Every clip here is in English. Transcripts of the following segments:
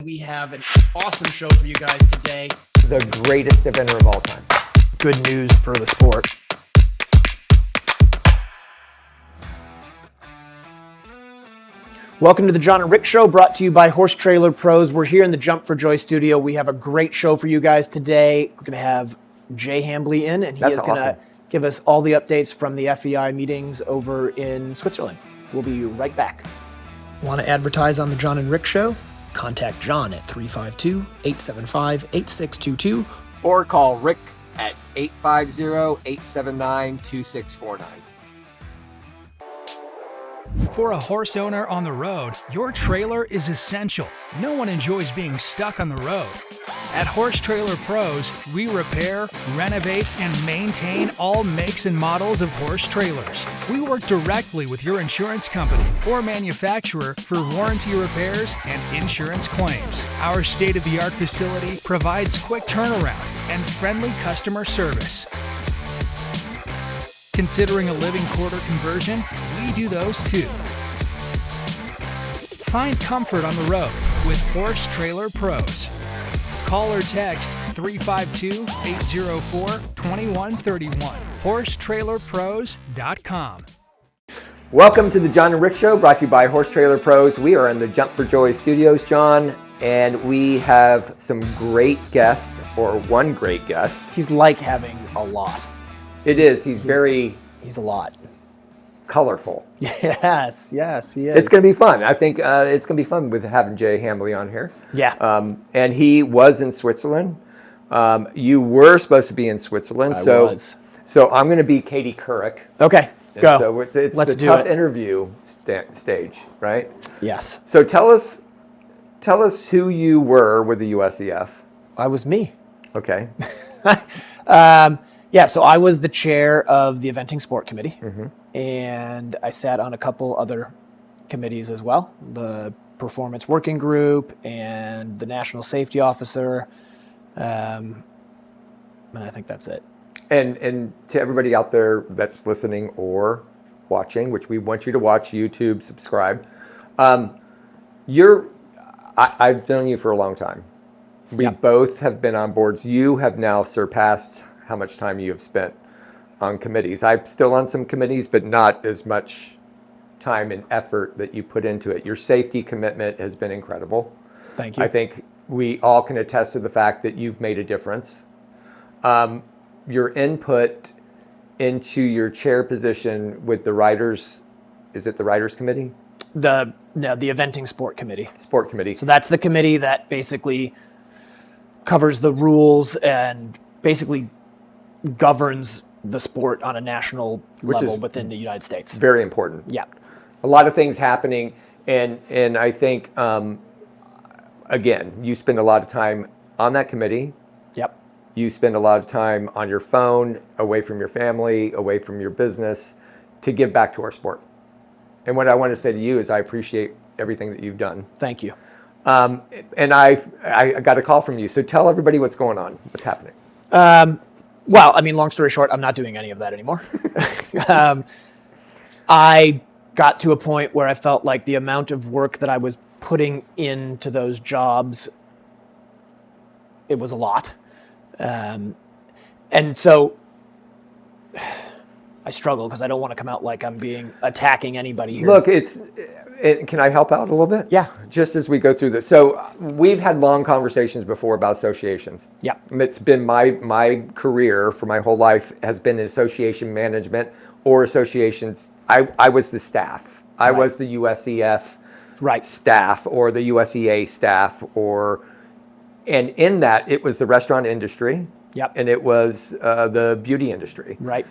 We have an awesome show for you guys today. The greatest eventer of all time. Good news for the sport. Welcome to the John and Rick Show, brought to you by Horse Trailer Pros. We're here in the Jump for Joy studio. We have a great show for you guys today. We're going to have Jay Hambly in, and he is going to give us all the updates from the FEI meetings over in Switzerland. We'll be right back. Want to advertise on the John and Rick Show? Contact John at 352-875-8622. Or call Rick at 850-879-2649. For a horse owner on the road, your trailer is essential. No one enjoys being stuck on the road. At Horse Trailer Pros, we repair, renovate, and maintain all makes and models of horse trailers. We work directly with your insurance company or manufacturer for warranty repairs and insurance claims. Our state-of-the-art facility provides quick turnaround and friendly customer service. Considering a living quarter conversion? We do those too. Find comfort on the road with Horse Trailer Pros. Call or text 352-804-2131. HorseTrailerPros.com. Welcome to the John and Rick Show, brought to you by Horse Trailer Pros. We are in the Jump for Joy studios, John, and we have some great guests, or one great guest. He's like having a lot. It is. He's a lot. Colorful. Yes, he is. It's going to be fun. I think it's going to be fun with having Jay Hambly on here. Yeah. And he was in Switzerland. You were supposed to be in Switzerland. I was. So I'm going to be Katie Couric. Okay, go. So it's Let's the do tough it. interview stage, right? Yes. So tell us who you were with the USEF. I was me. Okay. Yeah, so I was the chair of the Eventing Sport Committee, and I sat on a couple other committees as well, the Performance Working Group and the National Safety Officer, and I think that's it. And to everybody out there that's listening or watching, which we want you to watch, YouTube, subscribe, I've known you for a long time. We both have been on boards. You have now surpassed how much time you have spent on committees. I'm still on some committees, but not as much time and effort that you put into it. Your safety commitment has been incredible. Thank you. I think we all can attest to the fact that you've made a difference. Your input into your chair position with the Riders, is it the Riders Committee? The Eventing Sport Committee. Sport Committee. So that's the committee that basically covers the rules and basically governs the sport on a national level within the United States. Very important. Yeah. A lot of things happening, and I think, again, you spend a lot of time on that committee. Yep. You spend a lot of time on your phone, away from your family, away from your business, to give back to our sport. And what I want to say to you is I appreciate everything that you've done. Thank you. And I got a call from you, so tell everybody what's going on, what's happening. Well, I mean, long story short, I'm not doing any of that anymore. I got to a point where I felt like the amount of work that I was putting into those jobs, it was a lot. And so I struggle because I don't want to come out like I'm attacking anybody here. Look, can I help out a little bit? Yeah. Just as we go through this. So we've had long conversations before about associations. Yeah. It's been my career for my whole life has been in association management or associations. I was the staff. I was the USEF staff or the USEA staff and in that it was the restaurant industry. Yep. And it was the beauty industry. Right.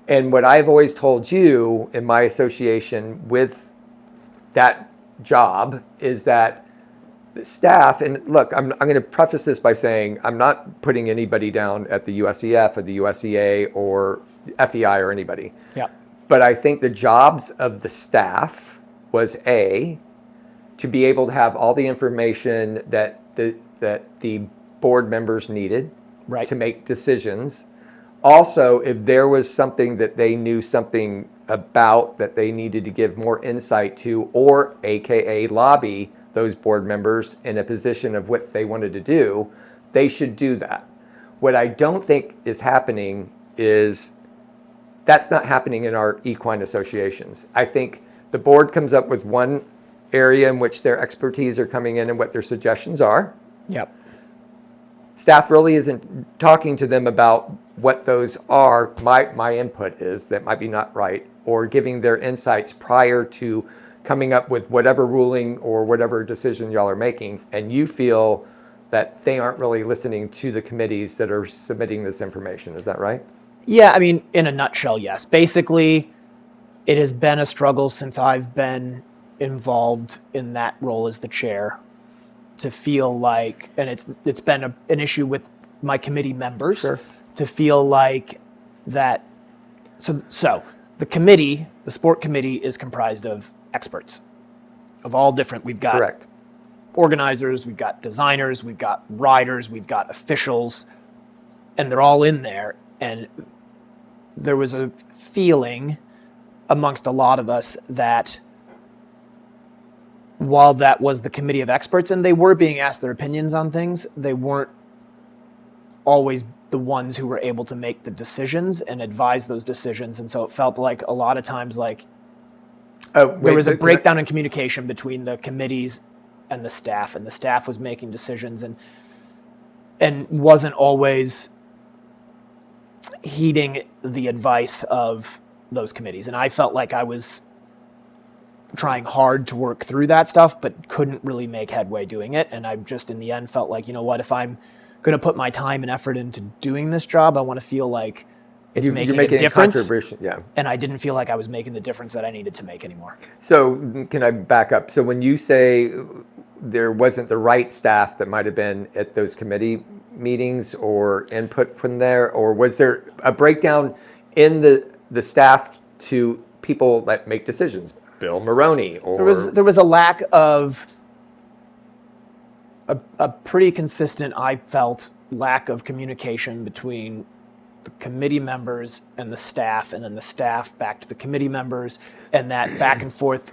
And what I've always told you in my association with that job is that the staff, and look, I'm going to preface this by saying I'm not putting anybody down at the USEF or the USEA or FEI or anybody. Yeah. But I think the jobs of the staff was to be able to have all the information that the board members needed to make decisions. Also, if there was something that they knew something about that they needed to give more insight to, or AKA lobby those board members in a position of what they wanted to do, they should do that. What I don't think is happening is that's not happening in our equine associations. I think the board comes up with one area in which their expertise are coming in and what their suggestions are. Yep. Staff really isn't talking to them about what those are. My input is that might be not right, or giving their insights prior to coming up with whatever ruling or whatever decision y'all are making. And you feel that they aren't really listening to the committees that are submitting this information. Is that right? Yeah, I mean, in a nutshell, yes. Basically, it has been a struggle since I've been involved in that role as the chair to feel like, and it's been an issue with my committee members, Sure. to feel like that. So the committee, the sport committee, is comprised of experts of all different. We've got Correct. organizers, we've got designers, we've got riders, we've got officials, and they're all in there. And there was a feeling amongst a lot of us that while that was the committee of experts and they were being asked their opinions on things, they weren't always the ones who were able to make the decisions and advise those decisions. And so it felt like a lot of times like there was a breakdown in communication between the committees and the staff was making decisions and wasn't always heeding the advice of those committees. And I felt like I was trying hard to work through that stuff, but couldn't really make headway doing it. And I just, in the end, felt like, you know what, if I'm going to put my time and effort into doing this job, I want to feel like it's making a difference. Yeah. And I didn't feel like I was making the difference that I needed to make anymore. So can I back up? So when you say there wasn't the right staff that might have been at those committee meetings or input from there, or was there a breakdown in the staff to people that make decisions? Bill Maroney, or there was a lack of a pretty consistent, I felt, lack of communication between the committee members and the staff, and then the staff back to the committee members, and that back and forth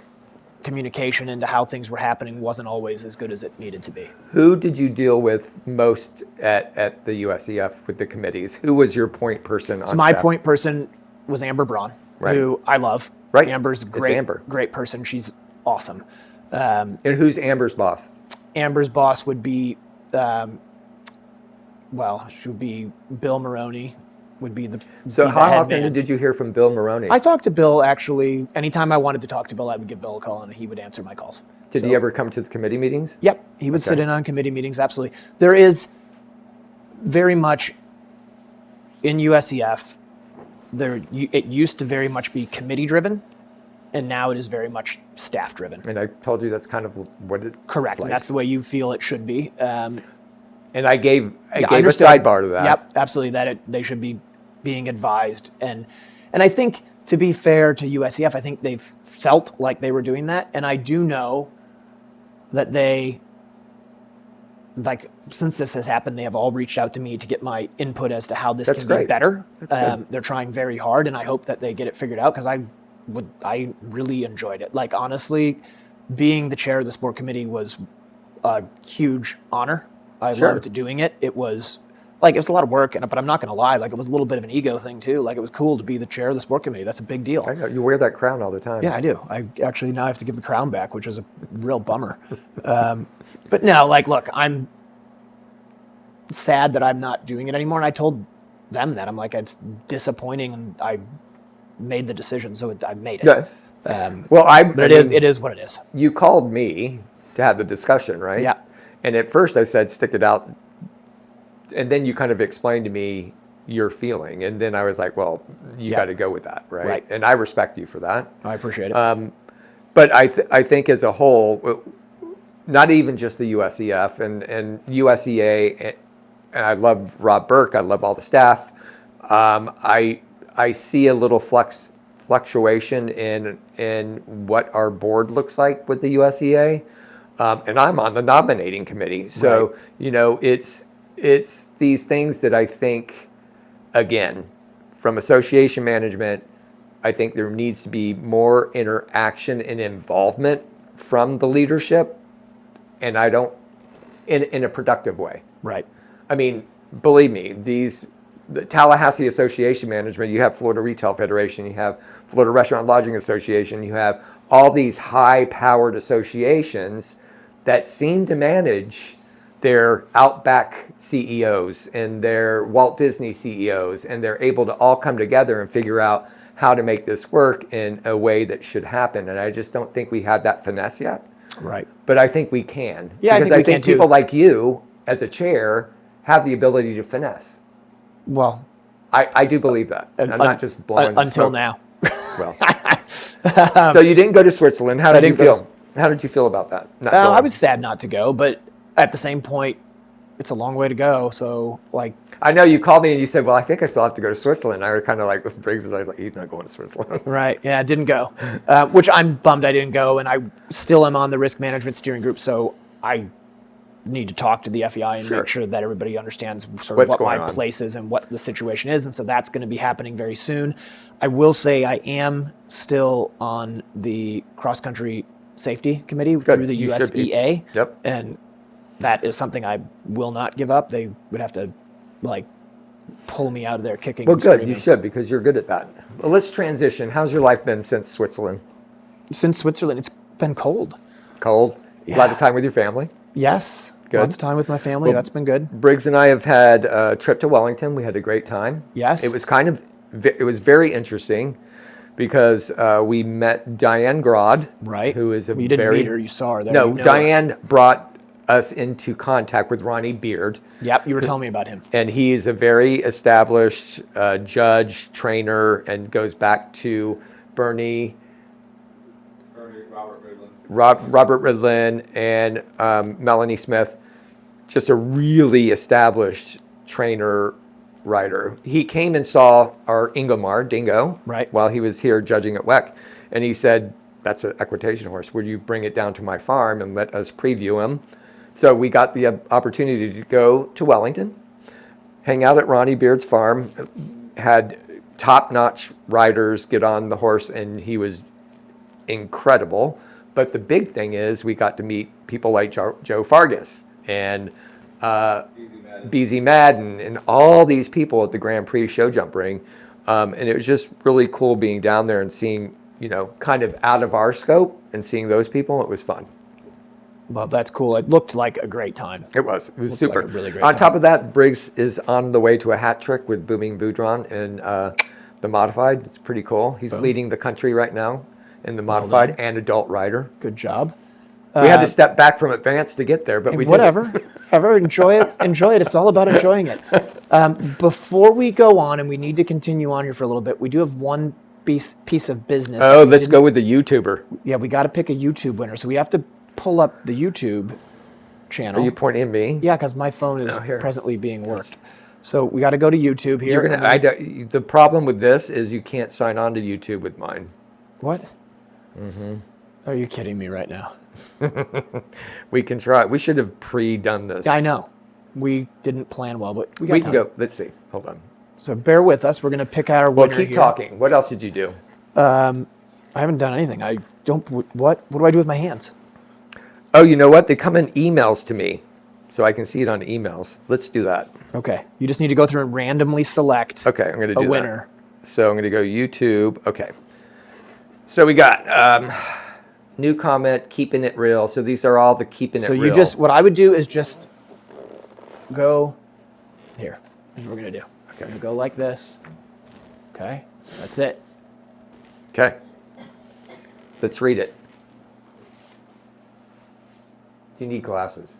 communication into how things were happening wasn't always as good as it needed to be. Who did you deal with most at the USEF with the committees? Who was your point person on So my staff? point person was Amber Braun, who I love. Right. Amber's great person. She's awesome. And who's Amber's boss? Amber's boss would be, she would be Bill Maroney. Would be the So be the how head often man. did you hear from Bill Maroney? I talked to Bill actually. Anytime I wanted to talk to Bill, I would give Bill a call and he would answer my calls. Did he ever come to the committee meetings? Yep, he would sit in on committee meetings. Absolutely. There is very much in USEF. It used to very much be committee driven, and now it is very much staff driven. And I told you that's kind of what it. Correct, like. and that's the way you feel it should be. And I gave a understood. sidebar to that. Yep, absolutely. That they should be being advised, and I think, to be fair to USEF, I think they've felt like they were doing that, and I do know that they, like, since this has happened, they have all reached out to me to get my input as to how this That's can great. be better. That's They're trying very hard, and I hope that they get it figured out, because I really enjoyed it. Like, honestly, being the chair of the sport committee was a huge honor. I Sure. loved doing it. It was like, it was a lot of work, but I'm not going to lie. Like, it was a little bit of an ego thing too. Like, it was cool to be the chair of the sport committee. That's a big deal. I know you wear that crown all the time. Yeah, I do. I actually now have to give the crown back, which is a real bummer. But no, like, look, I'm sad that I'm not doing it anymore. And I told them that. I'm like, it's disappointing, and I made the decision, so I made it. Yeah. But it is what it is. You called me to have the discussion, right? Yeah. And at first I said, stick it out. And then you kind of explained to me your feeling. And then I was like, well, you got to go with that, right? Right. And I respect you for that. I appreciate it. But I think as a whole, not even just the USEF and USEA, and I love Rob Burke, I love all the staff. I see a little fluctuation in what our board looks like with the USEA. And I'm on the nominating committee. So, Right. you know, it's these things that I think, again, from association management, I think there needs to be more interaction and involvement from the leadership and I don't, in a productive way. Right. I mean, believe me, the Tallahassee Association Management, you have Florida Retail Federation, you have Florida Restaurant Lodging Association, you have all these high-powered associations that seem to manage their Outback CEOs and their Walt Disney CEOs, and they're able to all come together and figure out how to make this work in a way that should happen. And I just don't think we have that finesse yet. Right. But I think we can. Yeah, because I think people like you, as a chair, have the ability to finesse. Well, I do believe that. I'm not just blowing until smoke. now. Well, so you didn't go to Switzerland. How did you feel? How did you feel about that? I was sad not to go, but at the same point, it's a long way to go. So, like, I know you called me and you said, "Well, I think I still have to go to Switzerland." I was kind of like with Briggs, I was like, "He's not going to Switzerland." Right? Yeah, I didn't go, which I'm bummed I didn't go, and I still am on the risk management steering group. So I need to talk to the FEI and make sure that everybody understands sort of what my place is and what the situation is. And so that's going to be happening very soon. I will say I am still on the cross-country safety committee through the USEA. Yep. And that is something I will not give up. They would have to, like, pull me out of there kicking and good. screaming. You should, because you're good at that. Well, let's transition. How's your life been since Switzerland? Since Switzerland, it's been cold. Cold? Yeah. A lot of time with your family? Yes. Good. Lots of time with my family. That's been good. Briggs and I have had a trip to Wellington. We had a great time. Yes. It was very interesting because we met Diane Grodd. Right. Who is you didn't meet her, you saw her there. No, you know Diane brought us into contact with Ronnie Beard. Yep, you were telling me about him. And he is a very established judge, trainer, and goes back to Robert Ridlin, and Melanie Smith. Just a really established trainer rider. He came and saw our Ingomar, Dingo, while he was here judging at WEC. And he said, "That's an equitation horse. Would you bring it down to my farm and let us preview him?" So we got the opportunity to go to Wellington, hang out at Ronnie Beard's farm, had top-notch riders get on the horse, and he was incredible. But the big thing is we got to meet people like Joe Fargas and BZ Madden and all these people at the Grand Prix show jump ring. And it was just really cool being down there and seeing, kind of out of our scope and seeing those people. It was fun. Well, that's cool. It looked like a great time. It was super. Like a really great on time. Top of that, Briggs is on the way to a hat trick with Booming Boudron in the modified. It's pretty cool. He's leading the country right now in the modified and adult rider. Good job. We had to step back from advanced to get there, but we whatever. did it. Enjoy it. Enjoy it. It's all about enjoying it. Before we go on, and we need to continue on here for a little bit, we do have one piece of business. Oh, let's go with the YouTuber. Yeah, we got to pick a YouTube winner. So we have to pull up the YouTube channel. Are you pointing at me? Yeah, because my phone is presently being worked. So we got to go to YouTube here. The problem with this is you can't sign on to YouTube with mine. What? Mm-hmm. Are you kidding me right now? We can try. We should have pre-done this. I know. We didn't plan well, but we got We time. can go. Let's see. Hold on. So bear with us. We're going to pick our winner Keep here. talking. What else did you do? I haven't done anything. I don't. What do I do with my hands? Oh, you know what? They come in emails to me, so I can see it on emails. Let's do that. Okay. You just need to go through and randomly select. Okay, I'm going to do a winner. That. So I'm going to go YouTube. Okay. So we got new comment, keeping it real. So these are all the keeping it real. So what I would do is just go here. Here's what we're going to do. Okay. I'm going to go like this. Okay. That's it. Okay. Let's read it. You need glasses.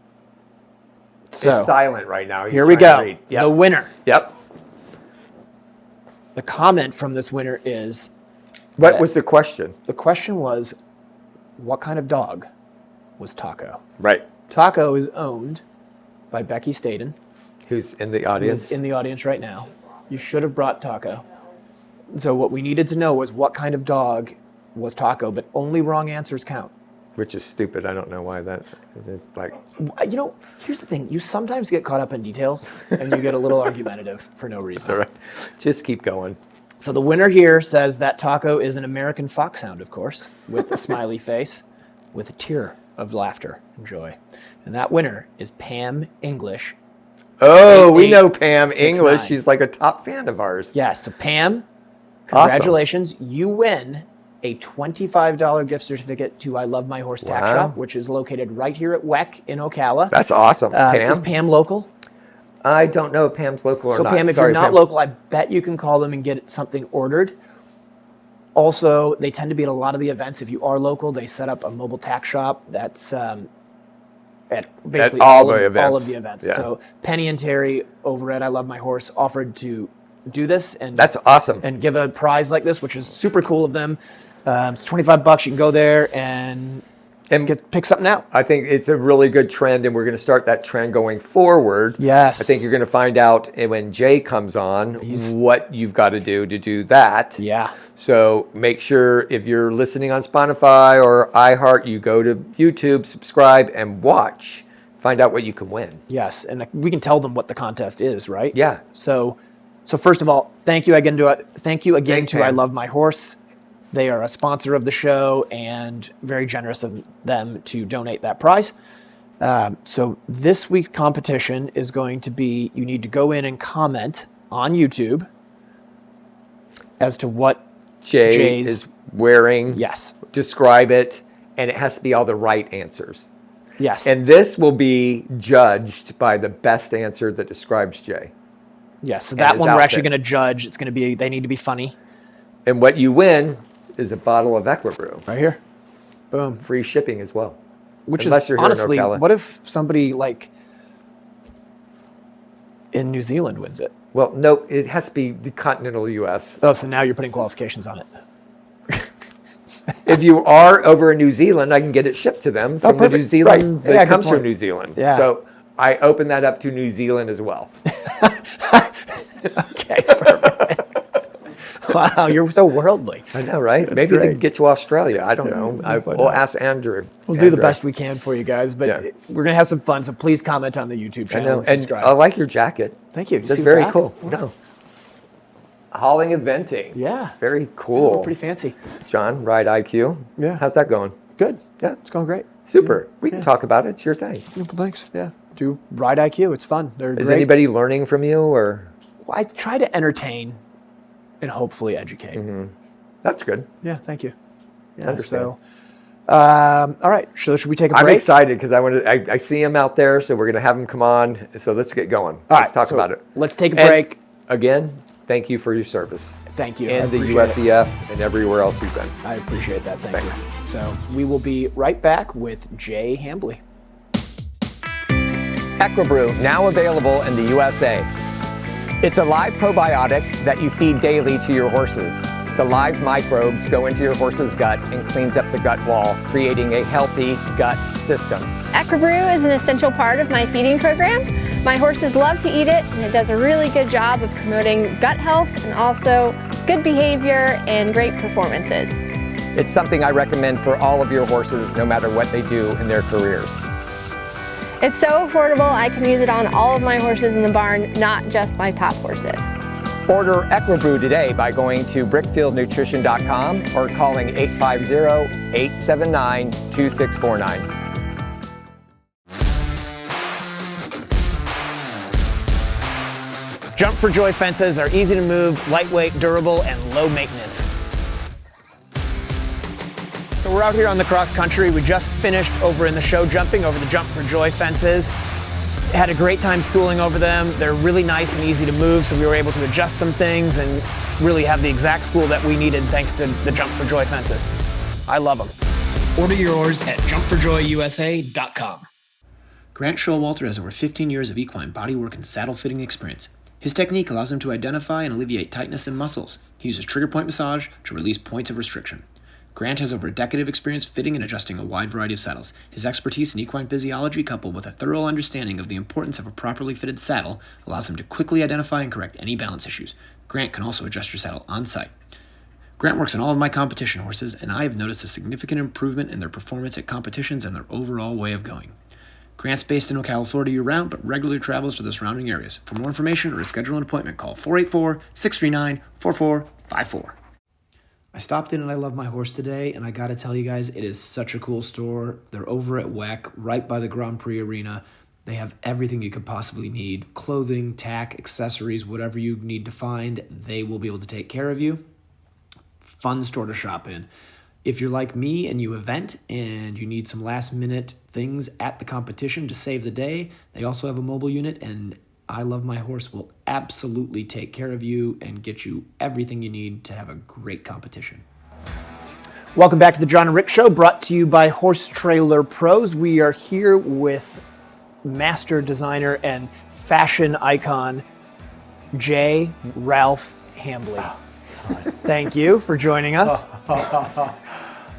So it's silent right now. Here we go. Yep. The winner. Yep. The comment from this winner is... What was the question? The question was, what kind of dog was Taco? Right. Taco is owned by Becky Staden. Who's in the audience. Who's in the audience right now. You should have brought Taco. So what we needed to know was what kind of dog was Taco, but only wrong answers count. Which is stupid. I don't know why that's like... Here's the thing. You sometimes get caught up in details, and you get a little argumentative for no reason. All right. Just keep going. So the winner here says that Taco is an American foxhound, of course, with a smiley face, with a tear of laughter and joy. And that winner is Pam English. Oh, we know Pam 8869. English. She's like a top fan of ours. Yes, so Pam, congratulations. Awesome. You win a $25 gift certificate to I Love My Horse Tack Shop, which is located right here at WEC in Ocala. That's awesome. Pam? Is Pam local? I don't know if Pam's local or not. So Pam, if you're not local, I bet you can call them and get something ordered. Also, they tend to be at a lot of the events. If you are local, they set up a mobile tack shop that's at basically all of the events. Yeah. So Penny and Terry over at I Love My Horse offered to do this, and that's awesome, and give a prize like this, which is super cool of them. It's $25. You can go there and pick something out. I think it's a really good trend, and we're going to start that trend going forward. Yes. I think you're going to find out when Jay comes on what you've got to do that. Yeah. So make sure if you're listening on Spotify or iHeart, you go to YouTube, subscribe, and watch. Find out what you can win. Yes, and we can tell them what the contest is, right? Yeah. So first of all, thank you again to Pam. I Love My Horse. They are a sponsor of the show and very generous of them to donate that prize. So this week's competition is going to be, you need to go in and comment on YouTube as to what Jay's is wearing. Yes. Describe it, and it has to be all the right answers. Yes. And this will be judged by the best answer that describes Jay. Yes, so that one we're actually going to judge. It's going to be, they need to be funny. And what you win is a bottle of EquiBrew. Right here. Boom. Free shipping as well. Which Unless is, you're here honestly, in Ocala. what if somebody like in New Zealand wins it? Well, no, it has to be the continental U.S. Oh, so now you're putting qualifications on it. If you are over in New Zealand, I can get it shipped to them from the New Zealand that comes from New Zealand. Yeah. So I open that up to New Zealand as well. Okay, perfect. Wow, you're so worldly. I know, right? That's Maybe they great. can get to Australia. I don't know. We'll ask Andrew. We'll do the best we can for you guys, but we're going to have some fun, so please comment on the YouTube channel. I know. And subscribe. And I like your jacket. Thank you. That's very cool. No. Hauling eventing. Yeah. Very cool. Pretty fancy. John, Ride IQ. Yeah. How's that going? Good. Yeah. It's going great. Super. We can talk about it. It's your thing. Thanks. Yeah. Do Ride IQ. It's fun. They're Is great. anybody learning from you or? Well, I try to entertain and hopefully educate. Mm-hmm. That's good. Yeah. Thank you. Yeah. Understand. So, all right. So should we take a break? I'm excited because I see him out there, so we're going to have him come on. So let's get going. Let's talk about it. Let's take a break. Again, thank you for your service. Thank you. And the USEF and everywhere else you've been. I appreciate that. Thank you. So we will be right back with Jay Hambly. EquiBrew, now available in the USA. It's a live probiotic that you feed daily to your horses. The live microbes go into your horse's gut and cleans up the gut wall, creating a healthy gut system. EquiBrew is an essential part of my feeding program. My horses love to eat it, and it does a really good job of promoting gut health and also good behavior and great performances. It's something I recommend for all of your horses, no matter what they do in their careers. It's so affordable, I can use it on all of my horses in the barn, not just my top horses. Order EquiBrew today by going to brickfieldnutrition.com or calling 850-879-2649. Jump for Joy fences are easy to move, lightweight, durable, and low maintenance. So we're out here on the cross country. We just finished over in the show jumping over the Jump for Joy fences. Had a great time schooling over them. They're really nice and easy to move, so we were able to adjust some things and really have the exact school that we needed thanks to the Jump for Joy fences. I love them. Order yours at jumpforjoyusa.com. Grant Showalter has over 15 years of equine bodywork and saddle fitting experience. His technique allows him to identify and alleviate tightness in muscles. He uses trigger point massage to release points of restriction. Grant has over a decade of experience fitting and adjusting a wide variety of saddles. His expertise in equine physiology, coupled with a thorough understanding of the importance of a properly fitted saddle, allows him to quickly identify and correct any balance issues. Grant can also adjust your saddle on site. Grant works on all of my competition horses, and I have noticed a significant improvement in their performance at competitions and their overall way of going. Grant's based in Ocala, Florida year-round, but regularly travels to the surrounding areas. For more information or to schedule an appointment, call 484-639-4454. I stopped in and I love my horse today, and I gotta tell you guys, it is such a cool store. They're over at WEC, right by the Grand Prix Arena. They have everything you could possibly need. Clothing, tack, accessories, whatever you need to find, they will be able to take care of you. Fun store to shop in. If you're like me and you event and you need some last minute things at the competition to save the day, they also have a mobile unit, and I Love My Horse will absolutely take care of you and get you everything you need to have a great competition. Welcome back to the John and Rick Show, brought to you by Horse Trailer Pros. We are here with master designer and fashion icon, Jay Ralph Hambly. Thank you for joining us.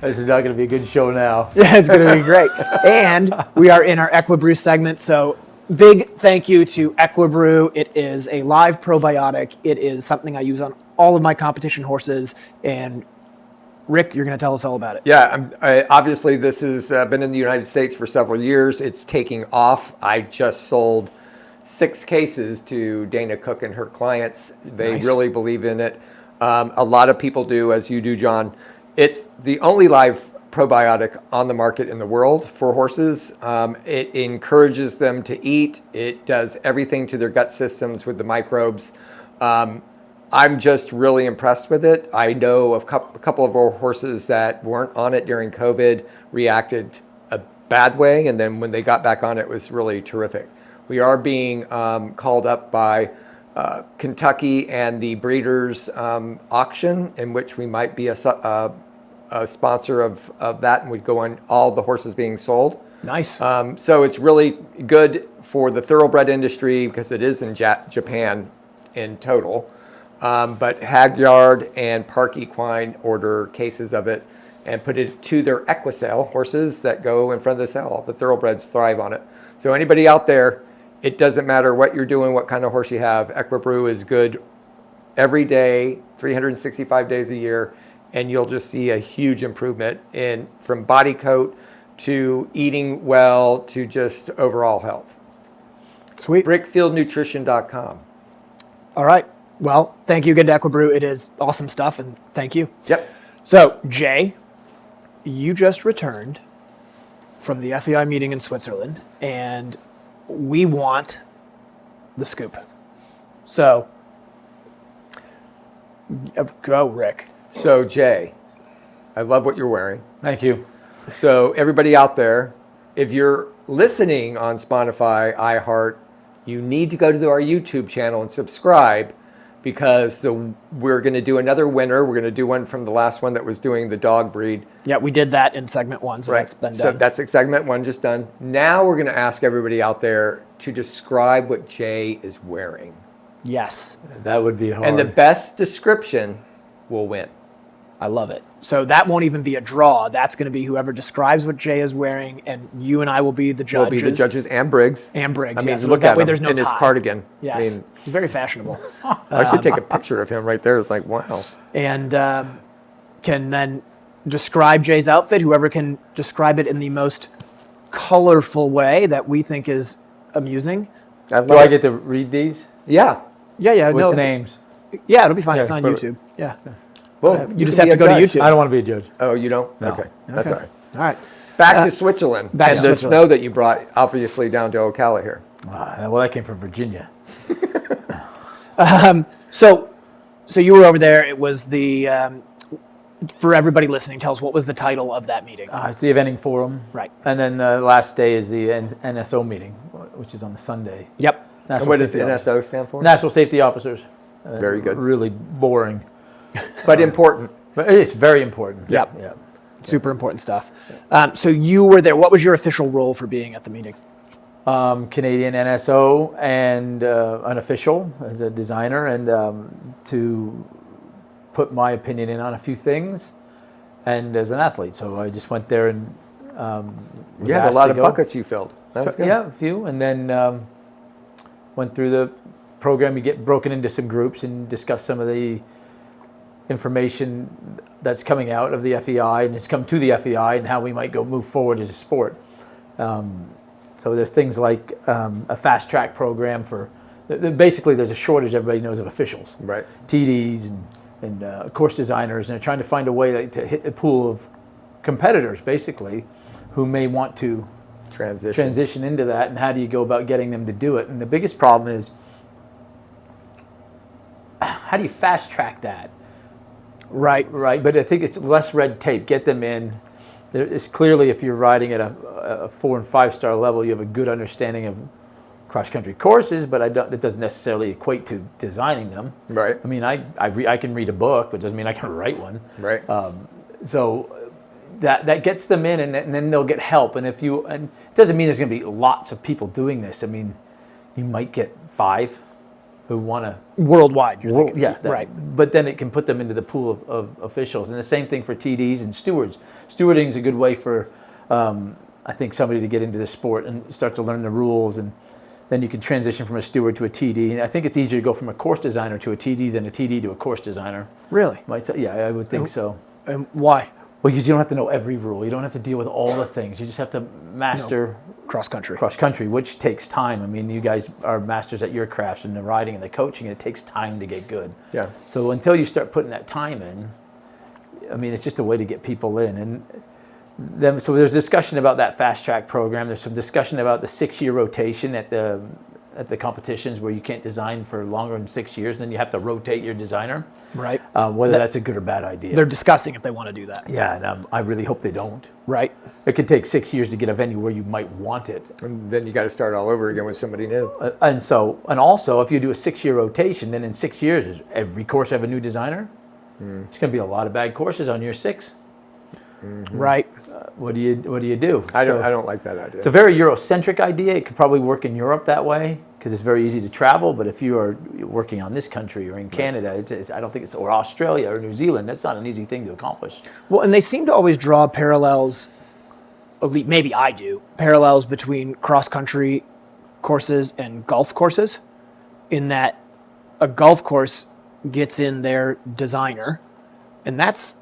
This is not going to be a good show now. Yeah, it's going to be great. And we are in our EquiBrew segment, so big thank you to EquiBrew. It is a live probiotic. It is something I use on all of my competition horses. And Rick, you're going to tell us all about it. Yeah, obviously this has been in the United States for several years. It's taking off. I just sold 6 cases to Dana Cook and her clients. They really believe in it. A lot of people do, as you do, John. It's the only live probiotic on the market in the world for horses. It encourages them to eat. It does everything to their gut systems with the microbes. I'm just really impressed with it. I know of a couple of our horses that weren't on it during COVID reacted a bad way, and then when they got back on it, it was really terrific. We are being called up by Kentucky and the Breeders' auction, in which we might be a sponsor of that, and we'd go on all the horses being sold. Nice. So it's really good for the thoroughbred industry because it is in Japan in total. But Hagyard and Park Equine order cases of it and put it to their Equisale horses that go in front of the sale. The thoroughbreds thrive on it. So anybody out there, it doesn't matter what you're doing, what kind of horse you have. EquiBrew is good every day, 365 days a year, and you'll just see a huge improvement in from body coat to eating well to just overall health. Sweet. BrickfieldNutrition.com. All right. Well, thank you again to EquiBrew. It is awesome stuff, and thank you. Yep. So, Jay, you just returned from the FEI meeting in Switzerland, and we want the scoop. So, go, Rick. So, Jay, I love what you're wearing. Thank you. So, everybody out there, if you're listening on Spotify, iHeart, you need to go to our YouTube channel and subscribe, because we're going to do another winner. We're going to do one from the last one that was doing the dog breed. Yeah, we did that in segment 1, so that's been done. So that's segment 1 just done. Now we're going to ask everybody out there to describe what Jay is wearing. Yes. That would be hard. And the best description will win. I love it. So that won't even be a draw. That's going to be whoever describes what Jay is wearing, and you and I will be the judges. We'll be the judges and Briggs. And Briggs. I mean, yeah, so look that at way him there's no in his tie. cardigan. Yes. I mean, he's very fashionable. I should take a picture of him right there. It's like, wow. And can then describe Jay's outfit. Whoever can describe it in the most colorful way that we think is amusing. Do I get to read these? Yeah. Yeah. With no names? Yeah, it'll be fine. Yeah, it's on perfect. YouTube. Yeah. Well, you just can have be to go a to judge. YouTube. I don't want to be a judge. Oh, you don't? No. Okay. That's all right. All right. Back to Switzerland. back and to the Switzerland. snow that you brought, obviously, down to Ocala here. Well, that came from Virginia. So you were over there. It was the for everybody listening. Tell us, what was the title of that meeting? It's the eventing forum. Right. And then the last day is the NSO meeting, which is on the Sunday. Yep. And what does NSO stand for? National Safety Officers. Very good. Really boring. But important. But it's very important. Yep. Yeah. Super important stuff. So you were there. What was your official role for being at the meeting? Canadian NSO and an official as a designer, and to put my opinion in on a few things, and as an athlete. So I just went there and was You had a asked lot to of go. buckets you filled. That was good. Yeah, a few, and then went through the program. You get broken into some groups and discuss some of the information that's coming out of the FEI, and it's come to the FEI, and how we might go move forward as a sport. So there's things like a fast track program for, basically there's a shortage, everybody knows, of officials. Right. TDs course designers, and they're trying to find a way to hit the pool of competitors, basically, who may want to transition into that, and how do you go about getting them to do it? And the biggest problem is, how do you fast track that? Right. But I think it's less red tape. Get them in. It's clearly, if you're riding at a 4 and 5 star level, you have a good understanding of cross-country courses, but that doesn't necessarily equate to designing them. Right. I mean, I can read a book, but it doesn't mean I can write one. Right. So that gets them in, and then they'll get help. And it doesn't mean there's going to be lots of people doing this. I mean, you might get 5 who want to worldwide. You're thinking. Yeah, right. But then it can put them into the pool of officials, and the same thing for TDs and stewards. Stewarding is a good way for, I think, somebody to get into the sport and start to learn the rules, and then you can transition from a steward to a TD. And I think it's easier to go from a course designer to a TD than a TD to a course designer. Really? Yeah, I would think so. And why? Well, because you don't have to know every rule. You don't have to deal with all the things. You just have to master cross country, which takes time. I mean, you guys are masters at your crafts and the riding and the coaching, and it takes time to get good. Yeah. So until you start putting that time in, I mean, it's just a way to get people in. And then, so there's discussion about that fast track program. There's some discussion about the 6-year rotation at the competitions, where you can't design for longer than 6 years, and then you have to rotate your designer. Right. Whether that's a good or bad idea. They're discussing if they want to do that. Yeah, and I really hope they don't. Right. It could take 6 years to get a venue where you might want it. And then you got to start all over again with somebody new. And also, if you do a 6-year rotation, then in 6 years, does every course have a new designer? It's going to be a lot of bad courses on year 6. Mm-hmm. Right. What do you do? I don't like that idea. It's a very Eurocentric idea. It could probably work in Europe that way because it's very easy to travel. But if you are working on this country or in Canada, I don't think or Australia or New Zealand, that's not an easy thing to accomplish. Well, and they seem to always draw parallels. Maybe I do parallels between cross country courses and golf courses, in that a golf course gets in their designer, and that's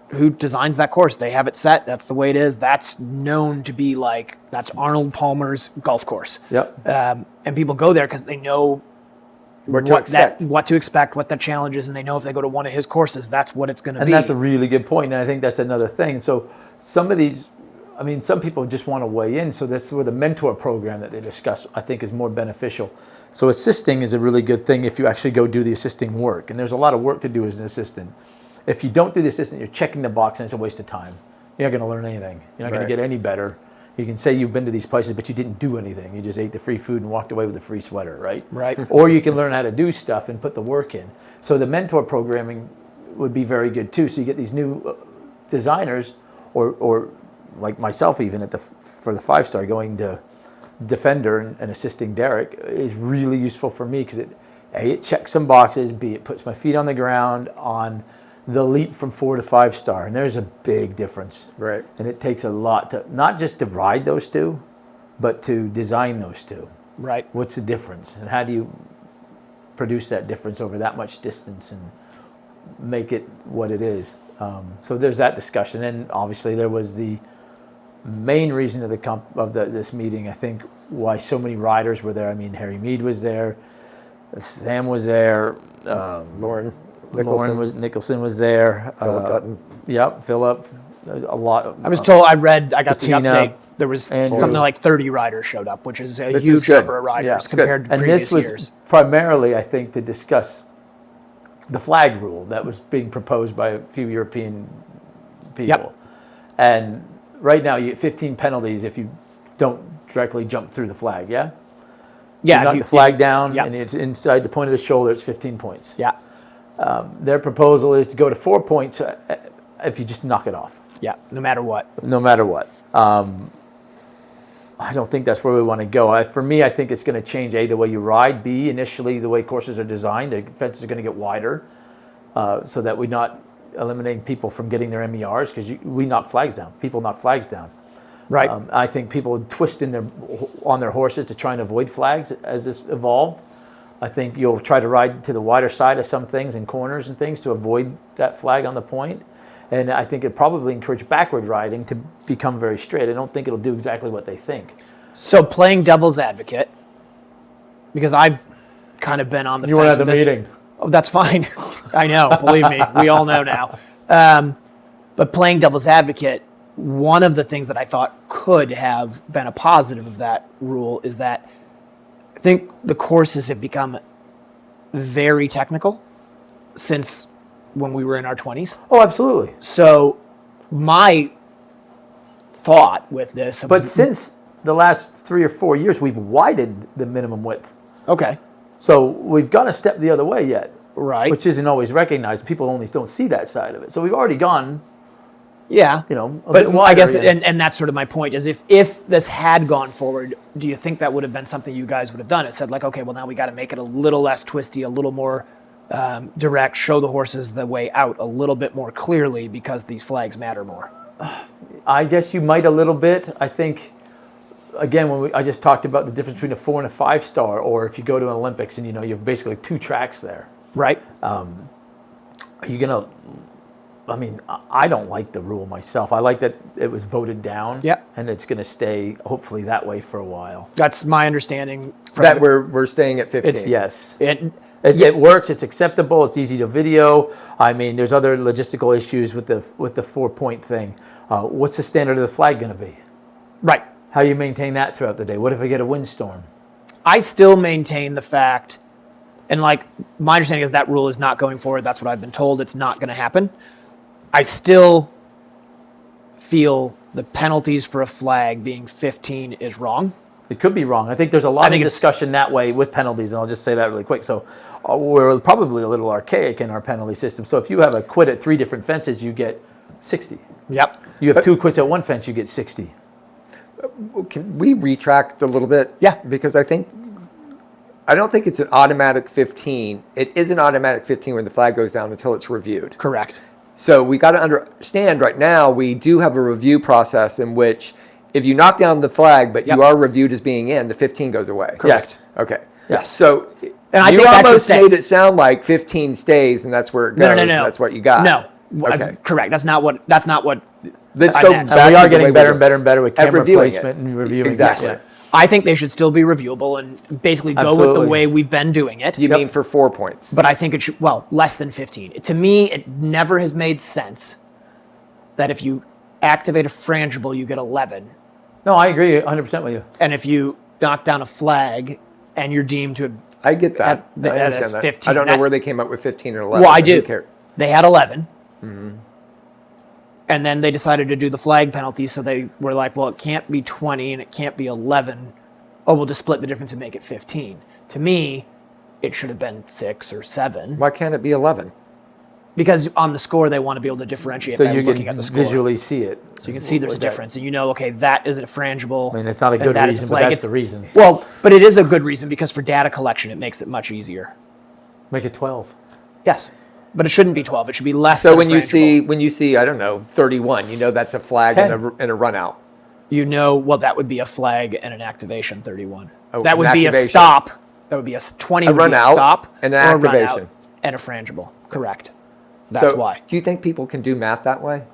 who designs that course. They have it set. That's the way it is. That's known to be that's Arnold Palmer's golf course. Yep. And people go there because they know what to expect, what the challenge is, and they know if they go to one of his courses, that's what it's going to be. And that's a really good point, and I think that's another thing. So some of these, I mean, some people just want to weigh in, so that's where the mentor program that they discuss, I think, is more beneficial. So assisting is a really good thing if you actually go do the assisting work, and there's a lot of work to do as an assistant. If you don't do the assistant, you're checking the box, and it's a waste of time. You're not going to learn anything. You're not going to get any better. You can say you've been to these places, but you didn't do anything. You just ate the free food and walked away with a free sweater, right? Right. Or you can learn how to do stuff and put the work in. So the mentor programming would be very good too. So you get these new designers, or like myself even for the 5-star, going to Defender and assisting Derek is really useful for me because it checks some boxes, B, it puts my feet on the ground on the leap from 4 to 5-star, and there's a big difference. Right. And it takes a lot to, not just to ride those two, but to design those two. Right. What's the difference, and how do you produce that difference over that much distance and make it what it is? So there's that discussion, and obviously there was the main reason of this meeting, I think, why so many riders were there. I mean, Harry Mead was there, Sam was there, Nicholson was there. Philip Dutton. Yep, Philip. There's a lot. I was told, I got Bettina, the update. There was Andrew. something like 30 riders showed up, which is a Which huge is good. number of riders Yeah, it's compared to And previous this was years. primarily, I think, to discuss the flag rule that was being proposed by a few European people. Yep. And right now, you get 15 penalties if you don't directly jump through the flag, yeah? Yeah. You knock the flag down, Yep. and it's inside the point of the shoulder, it's 15 points. Yeah. Their proposal is to go to 4 points if you just knock it off. Yeah. No matter what. No matter what. I don't think that's where we want to go. For me, I think it's going to change, A, the way you ride, B, initially the way courses are designed. The fences are going to get wider so that we're not eliminating people from getting their MERs, because we knock flags down. People knock flags down. Right. I think people twist on their horses to try and avoid flags as this evolved. I think you'll try to ride to the wider side of some things and corners and things to avoid that flag on the point. And I think it probably encourage backward riding to become very straight. I don't think it'll do exactly what they think. So playing devil's advocate, because I've kind of been on the fence with this. meeting. Oh, that's fine. I know, believe me, we all know now. But playing devil's advocate, one of the things that I thought could have been a positive of that rule is that I think the courses have become very technical since when we were in our 20s. Oh, absolutely. So my thought with this... But since the last 3 or 4 years, we've widened the minimum width. Okay. So we've gone a step the other way yet. Right. Which isn't always recognized. People only don't see that side of it. So we've already gone, yeah. a but bit wider. I guess, and that's sort of my point, is if this had gone forward, do you think that would have been something you guys would have done? It said like, okay, well now we got to make it a little less twisty, a little more direct, show the horses the way out a little bit more clearly because these flags matter more. I guess you might a little bit. I think, again, I just talked about the difference between a 4 and a 5-star, or if you go to an Olympics and you have basically 2 tracks there. Right. Are you going to, I don't like the rule myself. I like that it was voted down. Yep. And it's going to stay, hopefully, that way for a while. That's my understanding. That we're staying at 15. Yes. It It works. It's acceptable. It's easy to video. There's other logistical issues with the 4-point thing. What's the standard of the flag going to be? right. How you maintain that throughout the day? What if I get a windstorm? I still maintain the fact, and like my understanding is that rule is not going forward. That's what I've been told. It's not going to happen. I still feel the penalties for a flag being 15 is wrong. It could be wrong. I think there's a lot of discussion that way with penalties, and I'll just say that really quick. So we're probably a little archaic in our penalty system. So if you have a quit at 3 different fences, you get 60. Yep. You have 2 quits at 1 fence, you get 60. Can we retract a little bit? Yeah. Because I don't think it's an automatic 15. It is an automatic 15 when the flag goes down until it's reviewed. Correct. So we got to understand right now we do have a review process in which if you knock down the flag but you are reviewed as being in, the 15 goes away. Correct. Yes. Okay. Yes. So And I you think that should almost stay. made it sound like 15 stays and that's where it goes. No. And that's what you got. No. Okay. Correct. That's not what. Let's I go meant. back And we to are the way getting better were and better and better with at camera reviewing placement it. and reviewing. Exactly. Yeah. I think they should still be reviewable and basically go with the Absolutely. way we've been doing it. You mean for 4 points? But I think it should, less than 15. To me, it never has made sense that if you activate a frangible, you get 11. No, I agree 100% with you. And if you knock down a flag and you're deemed to have, I get that. I that understand is that. 15. I don't know That- where they came up with 15 or 11. well, I but who do. cares? They had 11. And then they decided to do the flag penalty. So they were like, well, it can't be 20 and it can't be 11. Oh, we'll just split the difference and make it 15. To me, it should have been 6 or 7. Why can't it be 11? Because on the score, they want to be able to differentiate So by you looking can at the score. visually see it. So you can see there's a difference, and okay, that is a frangible. It's not a and good that is reason, but flag. that's the reason. Well, but it is a good reason because for data collection, it makes it much eeasier. Make it 12. Yes, but it shouldn't be 12. It should be less. So than when a you see, I don't know, 31, you know that's a flag 10. and a run out. that would be a flag and an activation 31. Oh, that would an be a activation. stop. That would be a 20 would run be a out stop and an or a run activation. out and a frangible. Correct. That's So, why. Do you think people can do math that way?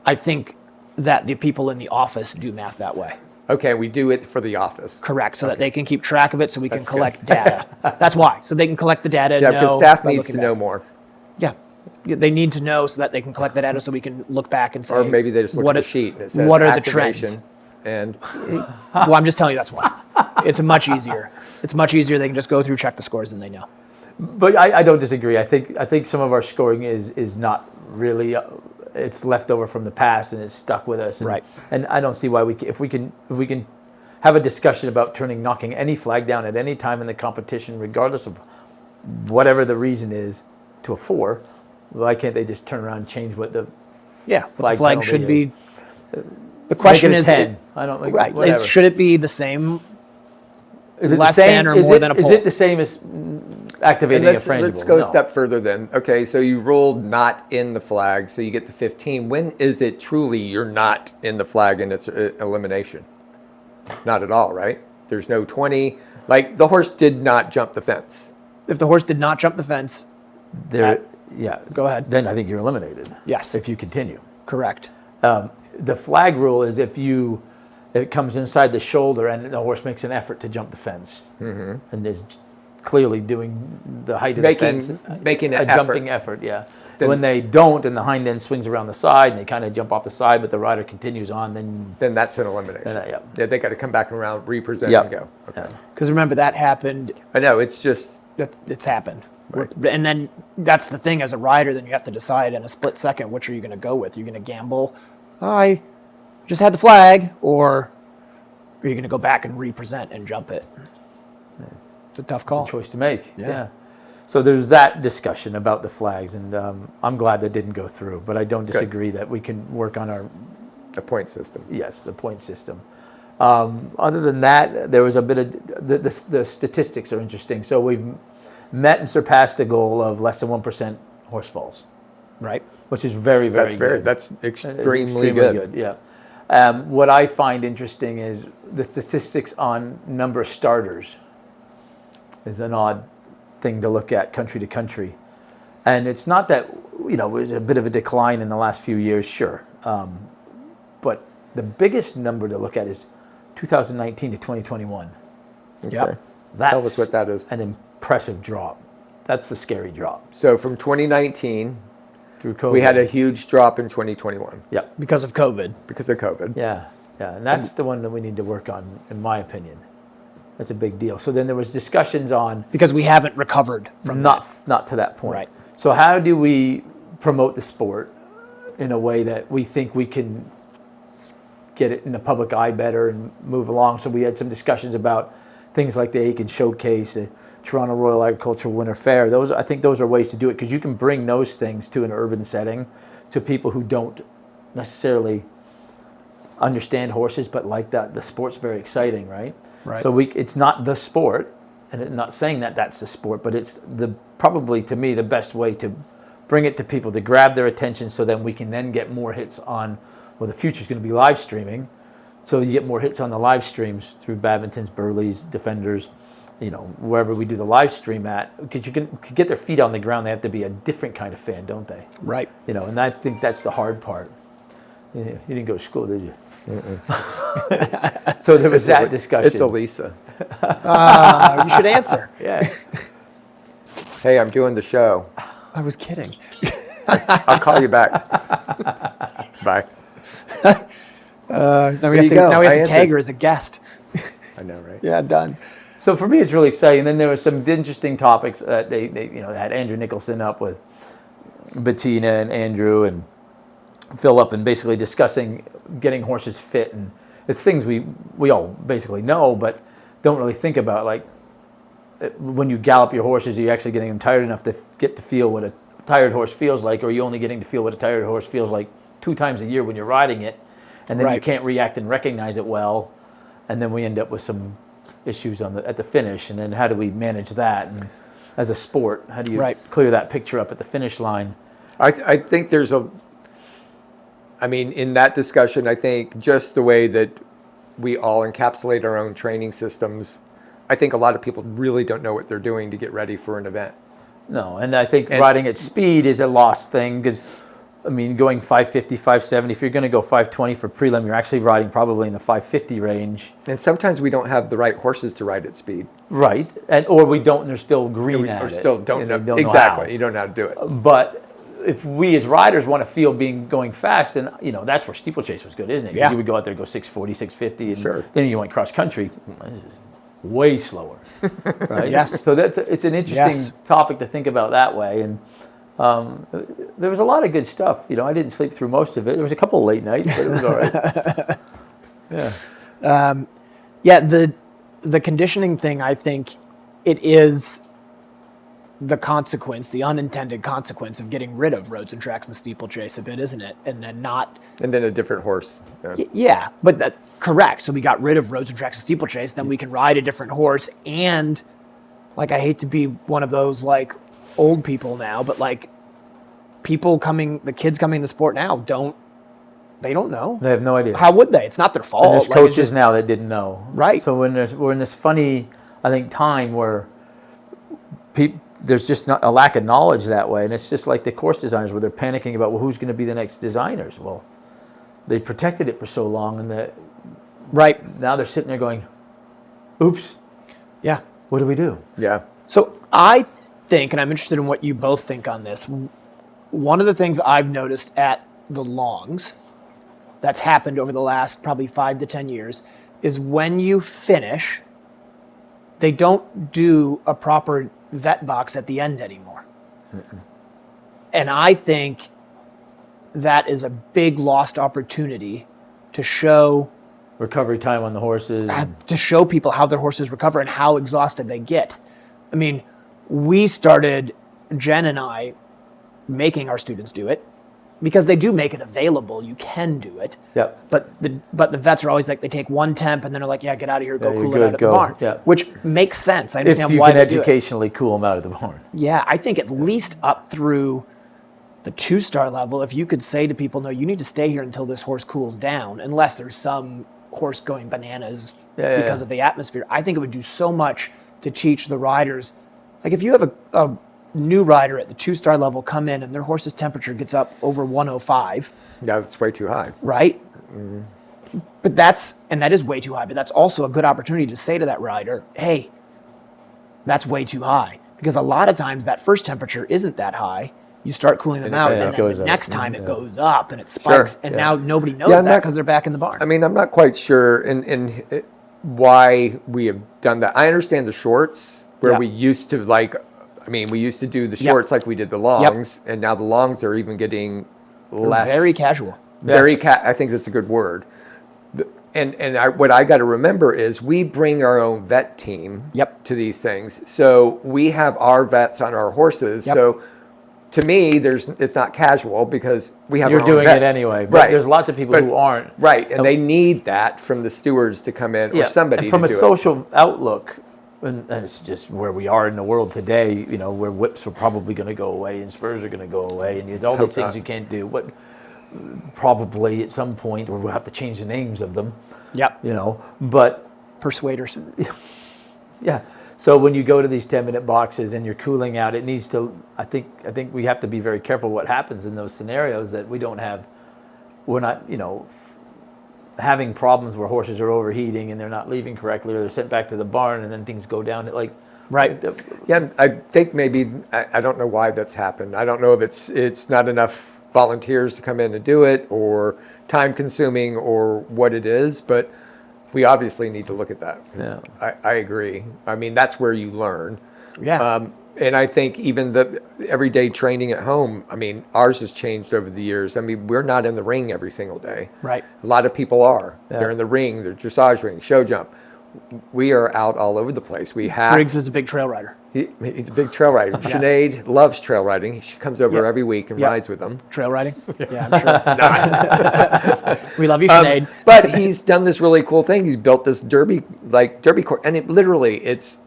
I think that the people in the office do math that way. Okay, we do it for the office. Correct, so that they can keep track of it, so we can collect data. That's why. So they can collect the data. Yeah, know because staff by needs looking to back. know more. Yeah, they need to know so that they can collect the data, so we can look back and say. Or maybe they just look what at the are- sheet and it says what are the activation trends? and Well, I'm just telling you that's why. It's much easier. It's much easier. They can just go through, check the scores, and they know. But I don't disagree. I think some of our scoring is not really. It's left over from the past and it's stuck with us. And, Right. And I don't see why if we can have a discussion about knocking any flag down at any time in the competition, regardless of whatever the reason is, to a 4. Why can't they just turn around and change what the Yeah, what the Flag flag penalty should is. be. The question make it is, a 10? I don't like right? whatever. Should it be the same? Is it less the same, than or is more it, than a Is pole? it the same as activating a let's frangible? go No. a step further then. Okay, so you ruled not in the flag, so you get the 15. When is it truly you're not in the flag and it's elimination? Not at all, right? There's no 20. Like the horse did not jump the fence. If the horse did not jump the fence, Yeah. Go ahead. Then I think you're eliminated. Yes. If you continue. correct. The flag rule is if it comes inside the shoulder and the horse makes an effort to jump the fence. Mm-hmm. And clearly doing the height of the fence. Making a an jumping effort, yeah. When they don't and the hind end swings around the side and they kind of jump off the side, but the rider continues on, then that's an elimination. yeah. Yeah, they got to come back around, represent, Yep. and go. Okay. Because remember, that happened. I know, it's just... It's happened. Right. And then that's the thing as a rider, then you have to decide in a split second, which are you going to go with? You're going to gamble, I just had the flag, or are you going to go back and represent and jump it? It's a tough call. It's a choice to make. Yeah. So there's that discussion about the flags, and I'm glad that didn't go through. But I don't disagree that we can work on the point system. Yes, the point system. Other than that, there was a bit of the statistics are interesting. So we've met and surpassed a goal of less than 1% horse falls, Right. which is very, very good. That's extremely good. Yeah. What I find interesting is the statistics on number of starters is an odd thing to look at country to country. And it's not that, there's a bit of a decline in the last few years, sure. But the biggest number to look at is 2019 to 2021. Okay. Yep. Tell us what that is. An impressive drop. That's the scary drop. So from 2019, through COVID. we had a huge drop in 2021. Yep. Because of COVID. Because of COVID. Yeah. And that's the one that we need to work on, in my opinion. That's a big deal. So then there was discussions on... Because we haven't recovered from not to that point. Right. So how do we promote the sport in a way that we think we can get it in the public eye better and move along? So we had some discussions about things like the Aiken Showcase, the Toronto Royal Agricultural Winter Fair. I think those are ways to do it, because you can bring those things to an urban setting, to people who don't necessarily understand horses, but like that, the sport's very exciting, right? Right. So it's not the sport, and I'm not saying that that's the sport, but it's probably, to me, the best way to bring it to people, to grab their attention, so then we can then get more hits on, well, the future's going to be live streaming, so you get more hits on the live streams through Badmintons, Burleys, Defenders, wherever we do the live stream at, because to get their feet on the ground, they have to be a different kind of fan, don't they? Right. And I think that's the hard part. You didn't go to school, did you? So there was that discussion. It's Elisa. You should answer. Yeah. Hey, I'm doing the show. I was kidding. I'll call you back. Bye. Now we have to tag her as a guest. I know, right? Yeah, done. So for me, it's really exciting. Then there were some interesting topics. They had Andrew Nicholson up with Bettina and Andrew and Phil up, and basically discussing getting horses fit, and it's things we all basically know, but don't really think about. Like when you gallop your horses, are you actually getting them tired enough to get to feel what a tired horse feels like, or are you only getting to feel what a tired horse feels like 2 times a year when you're riding it, and then you can't react and recognize it well, and then we end up with some issues at the finish, and then how do we manage that? And as a sport, how do you clear that picture up at the finish line? I think there's in that discussion, I think just the way that we all encapsulate our own training systems, I think a lot of people really don't know what they're doing to get ready for an event. No, and I think riding at speed is a lost thing, because, going 550, 570, if you're going to go 520 for prelim, you're actually riding probably in the 550 range. And sometimes we don't have the right horses to ride at speed. Right, or we don't, and they're still green at it. Or still don't know. Don't Exactly, know how. you don't know how to do it. But if we as riders want to feel going fast, and that's where steeplechase was good, isn't it? Yeah. You would go out there, go 640, 650, and Sure. then you went cross country. This is way slower, right? Yes. So it's an interesting topic to think about that way. And there was a lot of good stuff. I didn't sleep through most of it. There was a couple of late nights, but it was all right. The conditioning thing, I think it is the consequence, the unintended consequence of getting rid of roads and tracks and steeplechase a bit, isn't it? And then a different horse. Yeah, but correct. So we got rid of roads and tracks and steeplechase, then we can ride a different horse. And I hate to be one of those old people now, but the kids coming in the sport now don't know. They have no idea. How would they? It's not their fault. And there's coaches now that didn't know. Right. So we're in this funny, I think, time where there's just not a lack of knowledge that way. And it's just like the course designers where they're panicking about, well, who's going to be the next designers? Well, they protected it for so long, and now they're sitting there going, oops. Yeah. what do we do? Yeah. So I think, and I'm interested in what you both think on this, one of the things I've noticed at the Longs that's happened over the last probably 5 to 10 years is when you finish, they don't do a proper vet box at the end anymore. Mm-mm. And I think that is a big lost opportunity to show recovery time on the horses. To show people how their horses recover and how exhausted they get. I mean, we started, Jen and I, making our students do it because they do make it available. You can do it. Yep. But the vets are always like, they take one temp and then they're like, yeah, get out of here, go cool it out at the barn. Yeah. Which makes sense. I understand if you why can they do it. educationally cool them out at the barn. Yeah, I think at least up through the 2-star level, if you could say to people, no, you need to stay here until this horse cools down, unless there's some horse going bananas because of the atmosphere. I think it would do so much to teach the riders. Like if you have a new rider at the 2-star level come in and their horse's temperature gets up over 105. Yeah, that's way too high. Right? Mm-hmm. But that is way too high, but that's also a good opportunity to say to that rider, hey, that's way too high. Because a lot of times that first temperature isn't that high. You start cooling them out, and then the next time it goes up and it spikes, and now nobody knows that because they're back in the barn. I mean, I'm not quite sure in why we have done that. I understand the shorts where we used to we used to do the shorts like we did the longs, and now the longs are even getting less. Very casual. I think that's a good word. What I got to remember is we bring our own vet team to these things. So we have our vets on our horses. So to me, it's not casual because we have. You're our own doing vets. it anyway, but there's lots of people who aren't. Right, and they need that from the stewards to come in or somebody and from to a do social outlook, and it's just where we are in the world today. You know, where whips are probably going to go away and spurs are going to go away, and all these things you can't do. But probably at some point, or we'll have to change the names of them. Yep. You know, but persuaders. Yeah. So when you go to these 10-minute boxes and you're cooling out, it needs to. I think we have to be very careful what happens in those scenarios that we're not having problems where horses are overheating and they're not leaving correctly or they're sent back to the barn and then things go down. Right. Yeah, I think maybe I don't know why that's happened. I don't know if it's not enough volunteers to come in and do it or time consuming or what it is, but we obviously need to look at that. Yeah. I agree. I mean, that's where you learn. Yeah. And I think even the everyday training at home, I mean, ours has changed over the years. I mean, we're not in the ring every single day. Right. A lot of people are. Yeah. They're in the ring, they're dressage ring, show jump. We are out all over the place. Briggs is a big trail rider. He's a big trail rider. Sinead loves trail riding. She comes over every week and rides with them. Trail riding? Yeah, I'm sure. We love you, Sinead. But he's done this really cool thing. He's built this derby course, and it's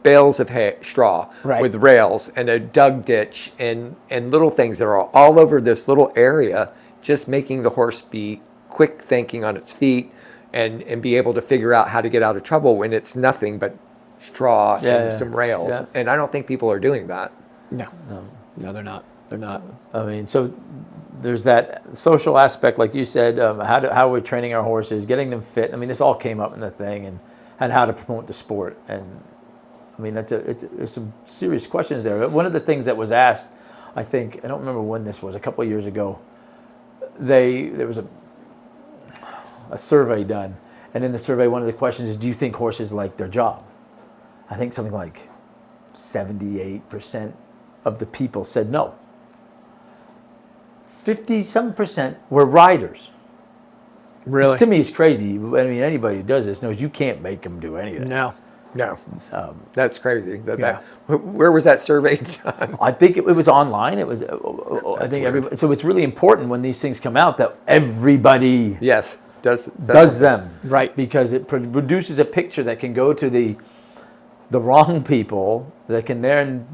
bales of straw with rails and a dug ditch and little things that are all over this little area, just making the horse be quick thinking on its feet and be able to figure out how to get out of trouble when it's nothing but straw and some rails. Yeah. And I don't think people are doing that. No, they're not. They're not. I mean, so there's that social aspect, like you said, how we're training our horses, getting them fit. I mean, this all came up in the thing, and how to promote the sport. And I mean, there's some serious questions there. One of the things that was asked, I think, I don't remember when this was, a couple of years ago, there was a survey done. And in the survey, one of the questions is, do you think horses like their job? I think something like 78% of the people said no. 50-some% were riders. Really? Which to me is crazy. I mean, anybody who does this knows you can't make them do anything. No. That's crazy. Where was that survey done? I think it was online. It was. I think everybody. So it's really important when these things come out that everybody does them right, because it produces a picture that can go to the wrong people that can then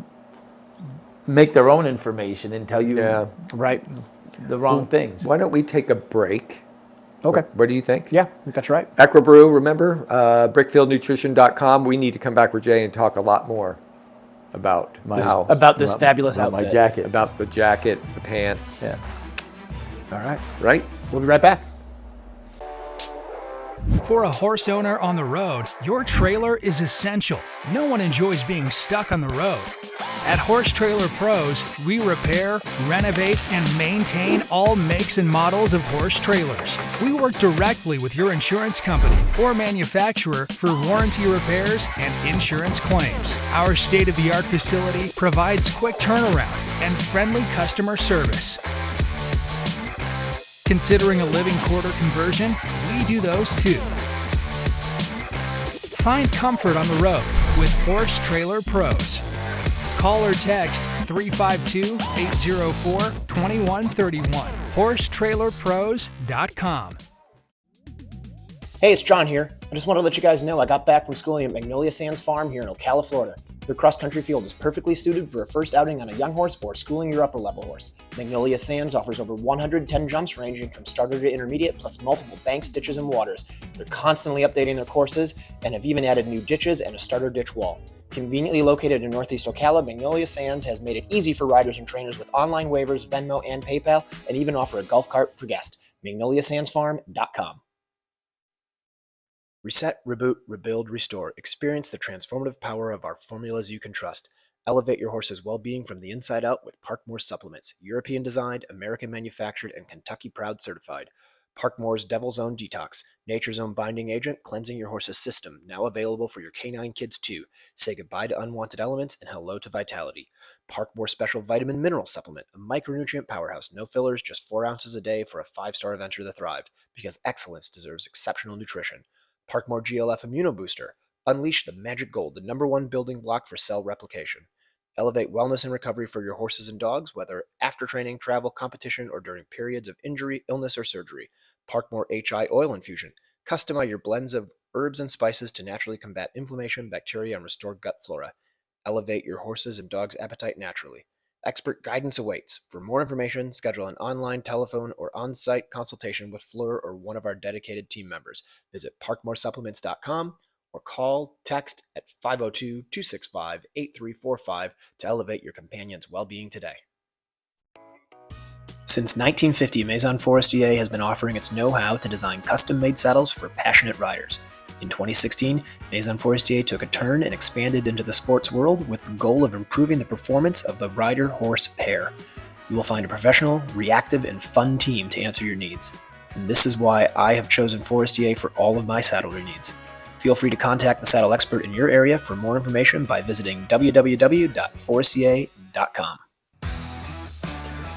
make their own information and tell you the wrong things. Why don't we take a break? Okay. What do you think? Yeah, I think that's right. EquiBrew, remember? BrickfieldNutrition.com. We need to come back with Jay and talk a lot more about this fabulous outfit. My jacket. About the jacket, the pants. Yeah. All right. Right? We'll be right back. For a horse owner on the road, your trailer is essential. No one enjoys being stuck on the road. At Horse Trailer Pros, we repair, renovate, and maintain all makes and models of horse trailers. We work directly with your insurance company or manufacturer for warranty repairs and insurance claims. Our state-of-the-art facility provides quick turnaround and friendly customer service. Considering a living quarter conversion? We do those too. Find comfort on the road with Horse Trailer Pros. Call or text 352-804-2131. HorseTrailerPros.com. Hey, it's John here. I just want to let you guys know I got back from schooling at Magnolia Sands Farm here in Ocala, Florida. Their cross-country field is perfectly suited for a first outing on a young horse or schooling your upper-level horse. Magnolia Sands offers over 110 jumps ranging from starter to intermediate, plus multiple banks, ditches, and waters. They're constantly updating their courses and have even added new ditches and a starter ditch wall. Conveniently located in Northeast Ocala, Magnolia Sands has made it easy for riders and trainers with online waivers, Venmo, and PayPal, and even offer a golf cart for guests. MagnoliaSandsFarm.com. Reset, reboot, rebuild, restore. Experience the transformative power of our formulas you can trust. Elevate your horse's well-being from the inside out with Parkmore supplements. European designed, American manufactured, and Kentucky Proud certified. Parkmore's Devil's Own Detox, nature's own binding agent, cleansing your horse's system. Now available for your canine kids too. Say goodbye to unwanted elements and hello to vitality. Parkmore Special Vitamin Mineral Supplement, a micronutrient powerhouse. No fillers, just 4 ounces a day for a 5-star eventer to thrive. Because excellence deserves exceptional nutrition. Parkmore GLF Immuno Booster. Unleash the magic gold, the #1 building block for cell replication. Elevate wellness and recovery for your horses and dogs, whether after training, travel, competition, or during periods of injury, illness, or surgery. Parkmore HI Oil Infusion. Customize your blends of herbs and spices to naturally combat inflammation, bacteria, and restore gut flora. Elevate your horses and dogs' appetite naturally. Expert guidance awaits. For more information, schedule an online, telephone, or on-site consultation with Fleur or one of our dedicated team members. Visit parkmoresupplements.com or call, text at 502-265-8345 to elevate your companion's well-being today. Since 1950, Maison Forestier has been offering its know-how to design custom-made saddles for passionate riders. In 2016, Maison Forestier took a turn and expanded into the sports world with the goal of improving the performance of the rider-horse pair. You will find a professional, reactive, and fun team to answer your needs. And this is why I have chosen Forestier for all of my saddlery needs. Feel free to contact the saddle expert in your area for more information by visiting www.forestier.com.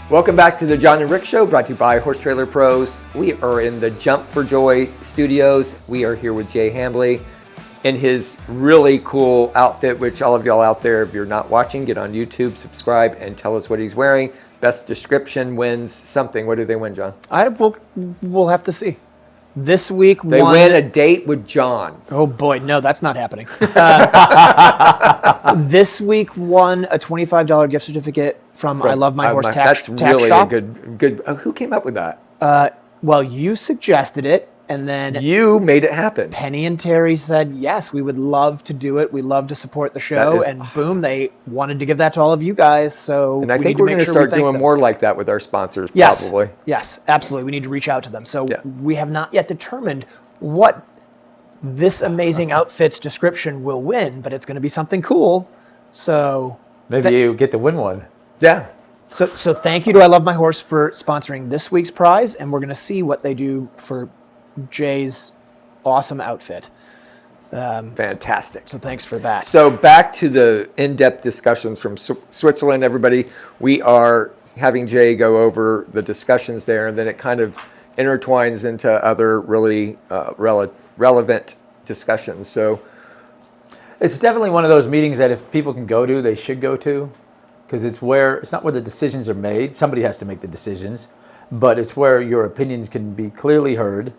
Welcome back to the John and Rick Show, brought to you by Horse Trailer Pros. We are in the Jump for Joy studios. We are here with Jay Hambly in his really cool outfit, which all of y'all out there, if you're not watching, get on YouTube, subscribe, and tell us what he's wearing. Best description wins something. What do they win, John? We'll have to see. This week, they win a date with John. Oh boy, no, that's not happening. This week won a $25 gift certificate from I Love My Horse Tack Shop. That's really a good. Who came up with that? Well, you suggested it, and then you made it happen. Penny and Terry said, yes, we would love to do it. We love to support the show. And awesome. Boom, they wanted to give that to all of you guys. So and I think we're going to start doing more like that with our sponsors, yes, probably. Yes, absolutely. We need to reach out to them. So we have not yet determined what this amazing outfit's description will win, but it's going to be something cool. So maybe you get to win one. Yeah. So thank you to I Love My Horse for sponsoring this week's prize, and we're going to see what they do for Jay's awesome outfit. Fantastic. So thanks for that. So back to the in-depth discussions from Switzerland, everybody. We are having Jay go over the discussions there, and then it kind of intertwines into other really relevant discussions. So it's definitely one of those meetings that if people can go to, they should go to, because it's not where the decisions are made. Somebody has to make the decisions, but it's where your opinions can be clearly heard.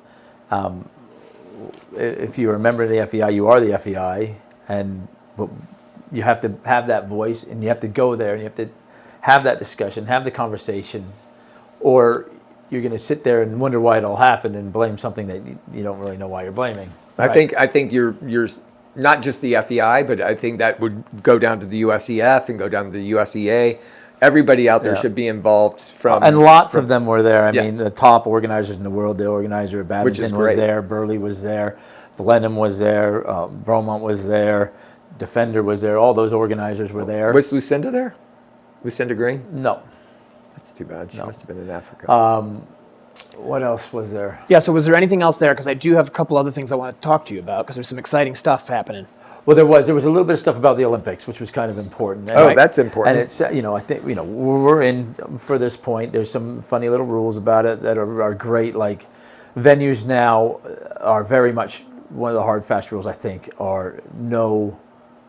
If you remember the FEI, you are the FEI, and you have to have that voice, and you have to go there, and you have to have that discussion, have the conversation, or you're going to sit there and wonder why it all happened and blame something that you don't really know why you're blaming. Right? I think you're not just the FEI, but I think that would go down to the USEF and go down to the USEA everybody out there Yeah. should be involved from. And lots of them were there. I Yeah. mean, the top organizers in the world, the organizer of Which is Badminton was great. there, Burley was there, Blenheim was there, Bromont was there, Defender was there, all those organizers were there. Was Lucinda there? Lucinda Green? No. That's too bad. She must have been in Africa. What else was there? Yeah, so was there anything else there? Because I do have a couple other things I want to talk to you about because there's some exciting stuff happening. Well, there was a little bit of stuff about the Olympics, which was kind of important. And Oh, that's important. And it's, I think, we're in for this point. There's some funny little rules about it that are great. Like venues now are very much, one of the hard, fast rules, I think, are no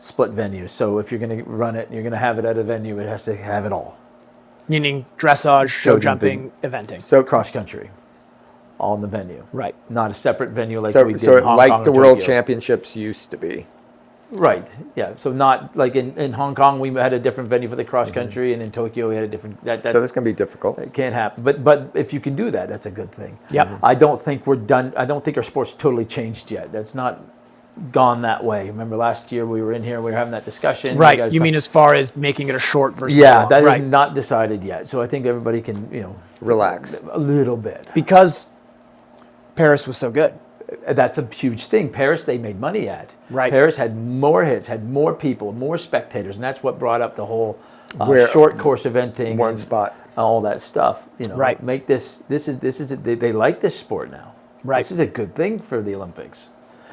split venues. So if you're going to run it, you're going to have it at a venue, it has to have it all. Meaning dressage, show Show jumping, eventing. So Cross country, all in the venue. Right. Not a separate venue like So, we did so in Hong like Kong the or World Tokyo. Championships used to be. Right, yeah. So not like in Hong Kong, we had a different venue for the cross country, and in Tokyo, we had a different. That So that's going to be difficult. it can't happen. But if you can do that, that's a good thing. Yep. I don't think we're done. I don't think our sport's totally changed yet. That's not gone that way. Remember last year we were in here, we were having that discussion. Right. guys You talk- mean as far as making it a short versus a Yeah, long. that right. is not decided yet. So I think everybody can, Relax. a little bit. Because Paris was so good. That's a huge thing. Paris, they made money at. Right. Paris had more hits, had more people, more spectators, and that's what brought up the whole Where- short course eventing, One and spot. all that stuff. Right. Make this is they like this sport now. Right. This is a good thing for the Olympics.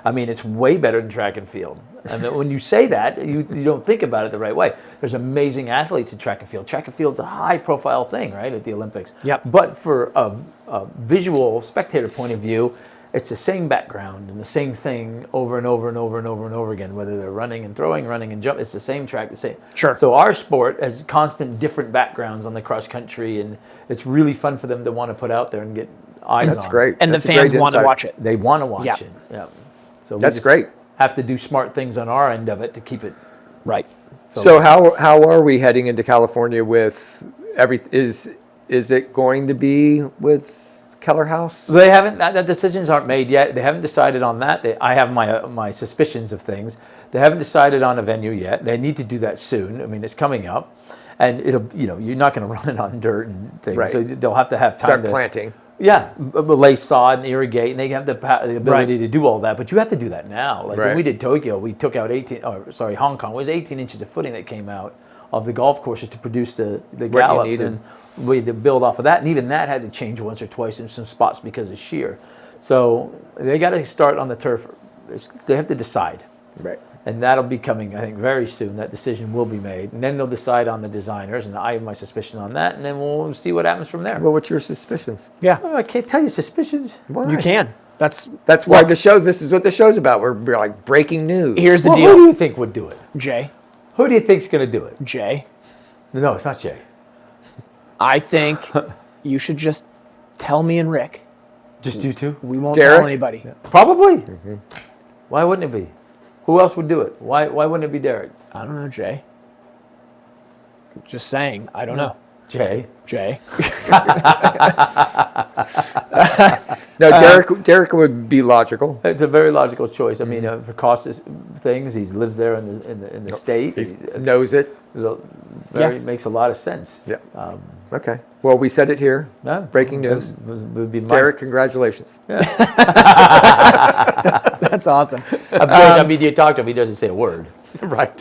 I mean, it's way better than track and field. And then when you say that, you don't think about it the right way. There's amazing athletes in track and field. Track and field's a high-profile thing, right, at the Olympics. Yep. But for a visual spectator point of view, it's the same background and the same thing over and over and over and over and over again. Whether they're running and throwing, running and jump, it's the same track, the same. Sure. So our sport has constant different backgrounds on the cross country, and it's really fun for them to want to put out there and get eyes on. That's great. And That's the a great fans want to insight. watch it. They want to watch Yeah. it. Yeah. So we That's just great. Have to do smart things on our end of it to keep it. Right. So how are we heading into California with is it going to be with Keller House? They haven't. The decisions aren't made yet. They haven't decided on that. I have my suspicions of things. They haven't decided on a venue yet. They need to do that soon. I mean, it's coming up, and it'll. You're not going to run it on dirt and things. Right. So they'll have to have time Start to planting. Yeah, lay sod and irrigate, and they have the ability Right. to do all that. But you have to do that now. Like Right. when we did Tokyo, we took out Hong Kong. It was 18 inches of footing that came out of the golf courses to produce the gallops, needed. and we had to build off of that. And even that had to change once or twice in some spots because of shear. So they got to start on the turf. They have to decide. Right. And that'll be coming, I think, very soon. That decision will be made. And then they'll decide on the designers, and I have my suspicion on that, and then we'll see what happens from there. Well, what's your suspicions? Yeah. Oh, I can't tell you suspicions. Why? You can. That's Why the show. This is what the show's about. We're like breaking news. Here's the Well, deal. who do you think would do it? Jay. Who do you think's going to do it? Jay. No, it's not Jay. I think you should just tell me and Rick. Just you two? We won't Derek? tell anybody. Probably. Why wouldn't it be? Who else would do it? Why wouldn't it be Derek? I don't know, Jay. Just saying. I don't know. Jay. Jay. No, Derek would be logical. It's a very logical choice. I mean, for cost things, he lives there in the state. He knows it. Makes a lot of sense. Yeah. Okay. Well, we said it here. No, Breaking news. Would be my, Derek, congratulations. That's awesome. I mean, you talk to him, he doesn't say a word. Right.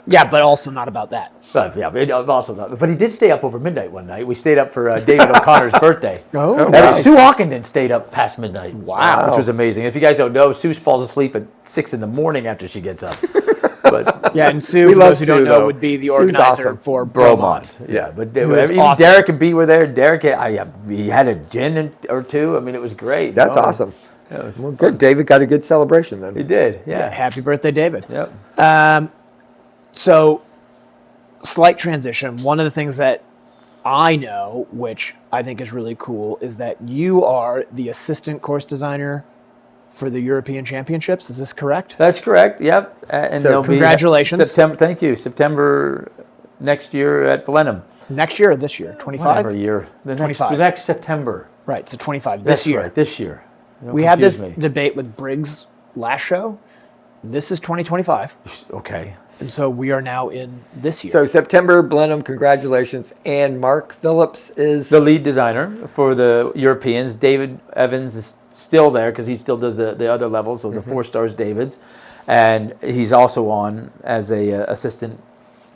Yeah, but also not about that. But yeah, but also not. But he did stay up over midnight one night. We stayed up for David O'Connor's birthday. Oh, And nice. Sue Hawkington stayed up past midnight. Wow. Which was amazing. If you guys don't know, Sue falls asleep at 6 a.m. after she gets up. But Yeah, and Sue, We for love those who don't Sue, know, though. would be the Sue's organizer awesome. for Bromont. Yeah, but was even awesome. Derek and B were there. Derek, he had a gin or two. I mean, it was great. That's awesome. Yeah, it was Well, good. David got a good celebration He then. did. Yeah, Yeah. happy birthday, David. Yep. So, slight transition. One of the things that I know, which I think is really cool, is that you are the assistant course designer for the European Championships. Is this correct? That's correct. Yep. And So there'll be congratulations. September. Thank you. September next year at Blenheim. Next year or this year? 25? Whatever year. The 25. next September. Right, so 25 That's this year. right, this year. Don't We had this confuse me. debate with Briggs last show. This is 2025. Okay. And so we are now in this year. So September, Blenheim, congratulations. And Mark Phillips is the lead designer for the Europeans. David Evans is still there because he still does the other levels, so the 4 stars David's. And he's also on as a assistant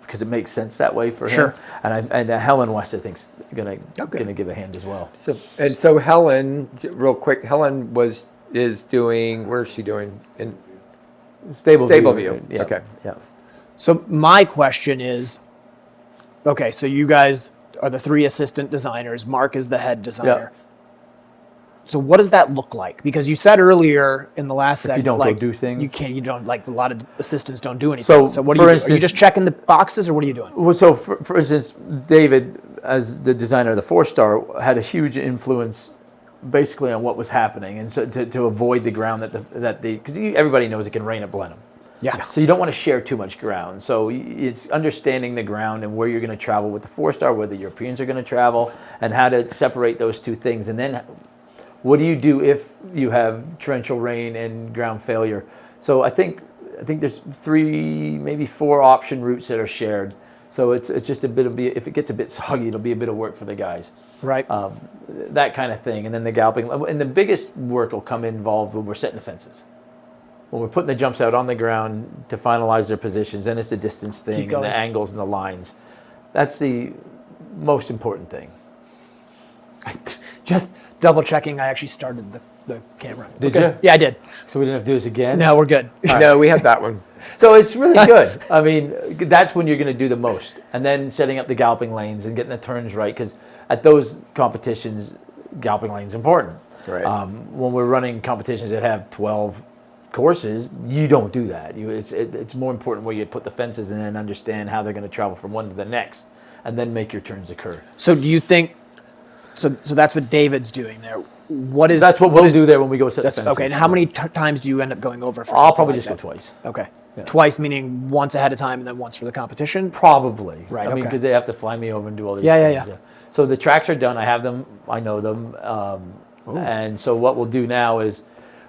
because it makes sense that way for him. And Helen West, I think, is gonna give a hand as well. So Helen, real quick, Helen is doing, where is she doing? In Stable View. Yeah. Okay. Yeah. So my question is, okay, so you guys are the 3 assistant designers. Mark is the head designer. Yeah. So what does that look like? Because you said earlier in the last segment, you don't like, go do things, you don't, like, a lot of assistants don't do anything. So what for are you instance, are you just checking the boxes, or what are you doing? Well, so for instance, David, as the designer of the 4-star, had a huge influence basically on what was happening, and so to avoid the ground because everybody knows it can rain at Blenheim. Yeah. So you don't want to share too much ground. So it's understanding the ground and where you're going to travel with the 4-star, where the Europeans are going to travel, and how to separate those two things. And then what do you do if you have torrential rain and ground failure? So I think there's 3, maybe 4 option routes that are shared. So it's just if it gets a bit soggy, it'll be a bit of work for the guys. Right. That kind of thing. And then the galloping. And the biggest work will come involved when we're setting the fences. When we're putting the jumps out on the ground to finalize their positions, and it's the distance thing and the angles and the lines. That's the most important thing. Just double checking, I actually started the camera. Did you? Yeah, I did. So we didn't have to do this again? No, we're good. No, we have that one. So it's really good. I mean, that's when you're going to do the most. And then setting up the galloping lanes and getting the turns right, because at those competitions, galloping lanes important. Right. When we're running competitions that have 12 courses, you don't do that. It's more important where you put the fences and then understand how they're going to travel from one to the next, and then make your turns occur. So do you think? So that's what David's doing there. That's what we'll do there when we go set the fences. Okay. And how many times do you end up going over? I'll probably just go twice. Okay. Yeah. Twice meaning once ahead of time and then once for the competition? Probably. Right. I mean, okay. because they have to fly me over and do all these things. Yeah. So the tracks are done. I have them. I know them. And so what we'll do now is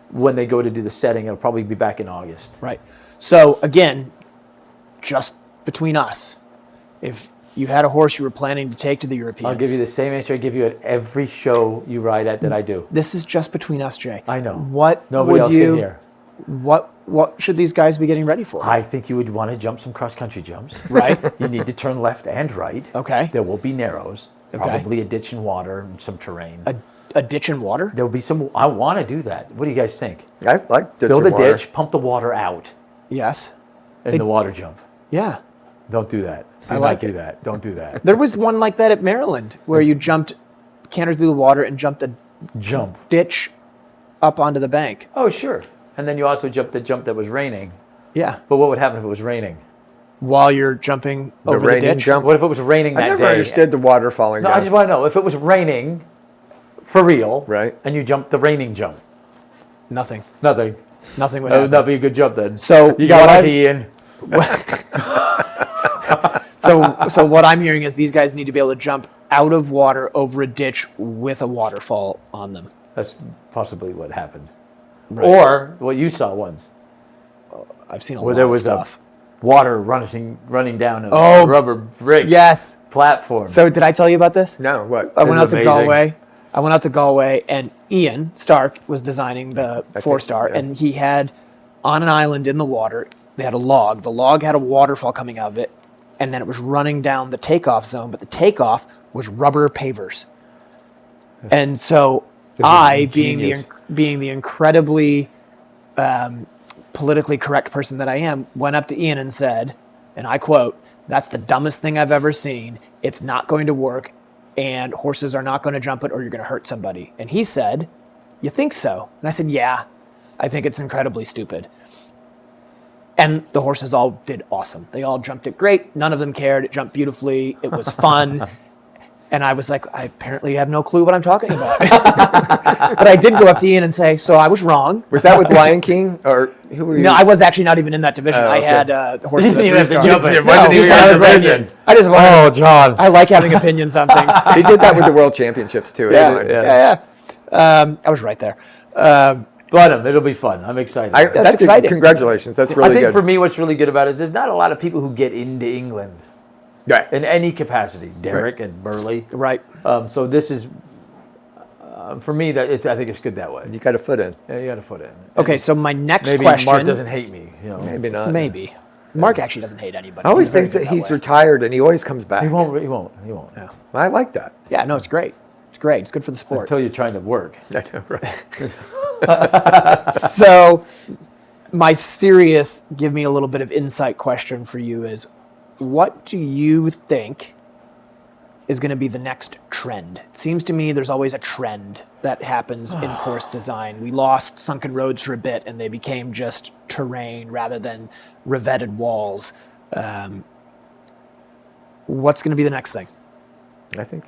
when they go to do the setting, it'll probably be back in August. Right. So again, just between us, if you had a horse you were planning to take to the Europeans, I'll give you the same answer I give you at every show you ride at that I do. This is just between us, Jay. I know. Nobody else can hear. What should these guys be getting ready for? I think you would want to jump some cross-country jumps. Right. You need to turn left and right. Okay. There will be narrows, Okay. probably a ditch and water and some terrain. A ditch and water? There will be some. I want to do that. What do you guys think? I like ditch Build and a water. ditch, pump the water out, Yes. and the water jump. Yeah. Don't do that. I like do it. that. Don't do that. There was one like that at Maryland where you cantered through the water and jumped a Jump. ditch up onto the bank. Oh, sure. And then you also jumped the jump that was raining. Yeah. But what would happen if it was raining? While you're jumping over the raining ditch. jump. What if it was raining that I never day? understood the water falling No, down. I just want to know if it was raining for real, Right. and you jumped the raining jump. Nothing. Nothing. Nothing would That would happen. not be a good jump then. So you got what lucky, Ian. So what I'm hearing is these guys need to be able to jump out of water over a ditch with a waterfall on them. That's possibly what happened. Right. Or what you saw once, I've seen a where lot there of was stuff. water running down a Oh, rubber brick Yes. platform. So did I tell you about this? No, what? I went out to amazing. Galway. And Ian Stark was designing the 4-star, yeah. and he had on an island in the water. They had a log. The log had a waterfall coming out of it, and then it was running down the takeoff zone. But the takeoff was rubber pavers, and so I, being the incredibly politically correct person that I am, went up to Ian and said, and I quote, "That's the dumbest thing I've ever seen. It's not going to work. And horses are not going to jump it or you're going to hurt somebody." And he said, "You think so?" And I said, "Yeah, I think it's incredibly stupid." And the horses all did awesome. They all jumped it great. None of them cared. It jumped beautifully. It was fun. And I was like, I apparently have no clue what I'm talking about. But I did go up to Ian and say, so I was wrong. Was that with Lion King or who were you? No, I was actually not even in that division. I okay. had horses You didn't at have to 3-star. jump it. It No, wasn't even I your was like, opinion. I just wanted, Oh, John. I like having opinions on things. They did that with the World Championships too. Yeah. I was right there. Blenheim, it'll be fun. I'm excited. That's exciting. Congratulations. That's really I think good. for me, what's really good about it is there's not a lot of people who get into England Right. in any capacity. Derek and Burley. Right. So this is, for me, I think it's good that way. You got a foot in. Yeah, you got a foot in. Okay, so my next Maybe question. Mark doesn't hate me. Maybe not. Maybe. Mark actually doesn't hate anybody. I always very think that good he's way. retired and he always comes back. He won't. Yeah. I like that. Yeah, no, it's great. It's great. It's good for the sport. Until you're trying to work. I know, right? So, my serious, give me a little bit of insight question for you is, what do you think is going to be the next trend? It seems to me there's always a trend that happens in course design. We lost sunken roads for a bit, and they became just terrain rather than revetted walls. What's going to be the next thing? I think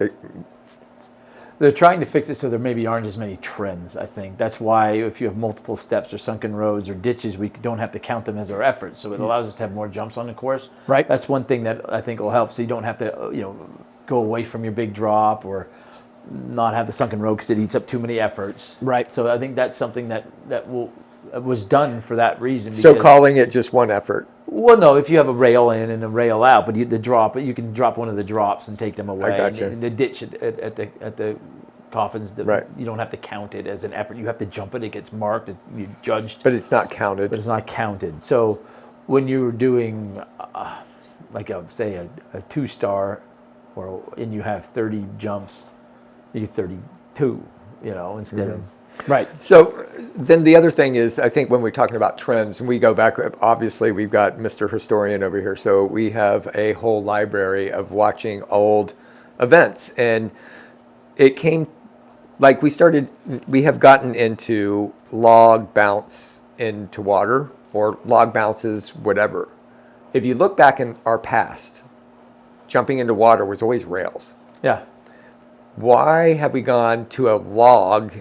They're trying to fix it so there maybe aren't as many trends, I think. That's why if you have multiple steps or sunken roads or ditches, we don't have to count them as our efforts. So it allows us to have more jumps on the course. Right. That's one thing that I think will help. So you don't have to, go away from your big drop or not have the sunken road because it eats up too many efforts. Right. So I think that's something that was done for that reason. so. Calling it just one effort. Well, no, if you have a rail in and a rail out, but you can drop one of the drops and take them away. I gotcha. And the ditch at the coffins, Right. You don't have to count it as an effort. You have to jump it. It gets marked. You're judged. But it's not counted. But it's not counted. So when you're doing, like say a 2-star, and you have 30 jumps, you get 32, instead of. Right. So then the other thing is, I think when we're talking about trends, and we go back, obviously we've got Mr. Historian over here, so we have a whole library of watching old events. And it came, like we have gotten into log bounce into water, or log bounces, whatever. If you look back in our past, jumping into water was always rails. Yeah. Why have we gone to a log?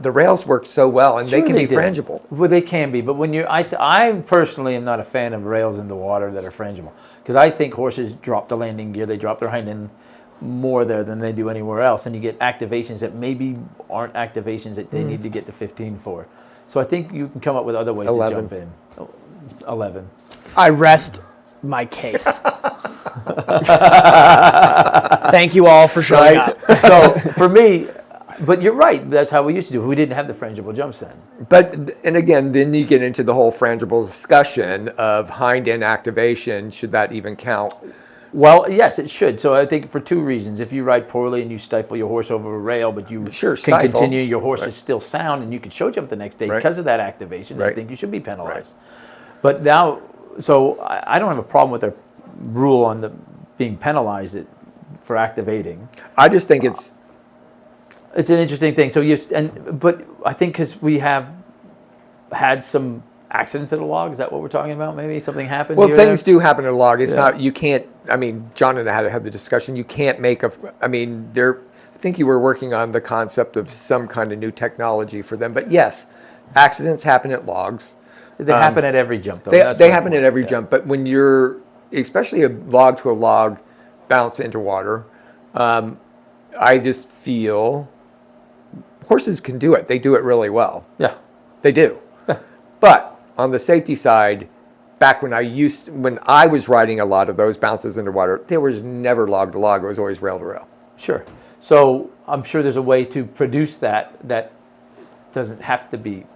The rails work so well, and Sure they can be did. frangible. Well, they can be, but when I personally am not a fan of rails in the water that are frangible, because I think horses drop the landing gear, they drop their hind end more there than they do anywhere else, and you get activations that maybe aren't activations that they need to get to 15 for. So I think you can come up with other ways 11. to jump in. 11. I rest my case. Thank you all for showing up. So for me, but you're right. That's how we used to do it. We didn't have the frangible jumps then. And again, then you get into the whole frangible discussion of hind end activation. Should that even count? Well, yes, it should. So I think for 2 reasons. If you ride poorly and you stifle your horse over a rail, but you can continue, your horse is still sound, and you can show jump the next day because of that activation, I think you should be penalized. But now, so I don't have a problem with their rule on being penalized for activating. I just think it's an interesting thing. So but I think because we have had some accidents at a log, is that what we're talking about? Maybe something happened. well, things do happen at a log. It's not, you can't. I mean, John and I had to have the discussion. You can't make I think you were working on the concept of some kind of new technology for them. But yes, accidents happen at logs. They happen at every jump, though. They happen at every jump. But when you're, especially a log to a log bounce into water, I just feel horses can do it. They do it really well. Yeah. They do. But on the safety side, back when I was riding a lot of those bounces into water, there was never log to log. It was always rail to rail. Sure. So I'm sure there's a way to produce that doesn't have to be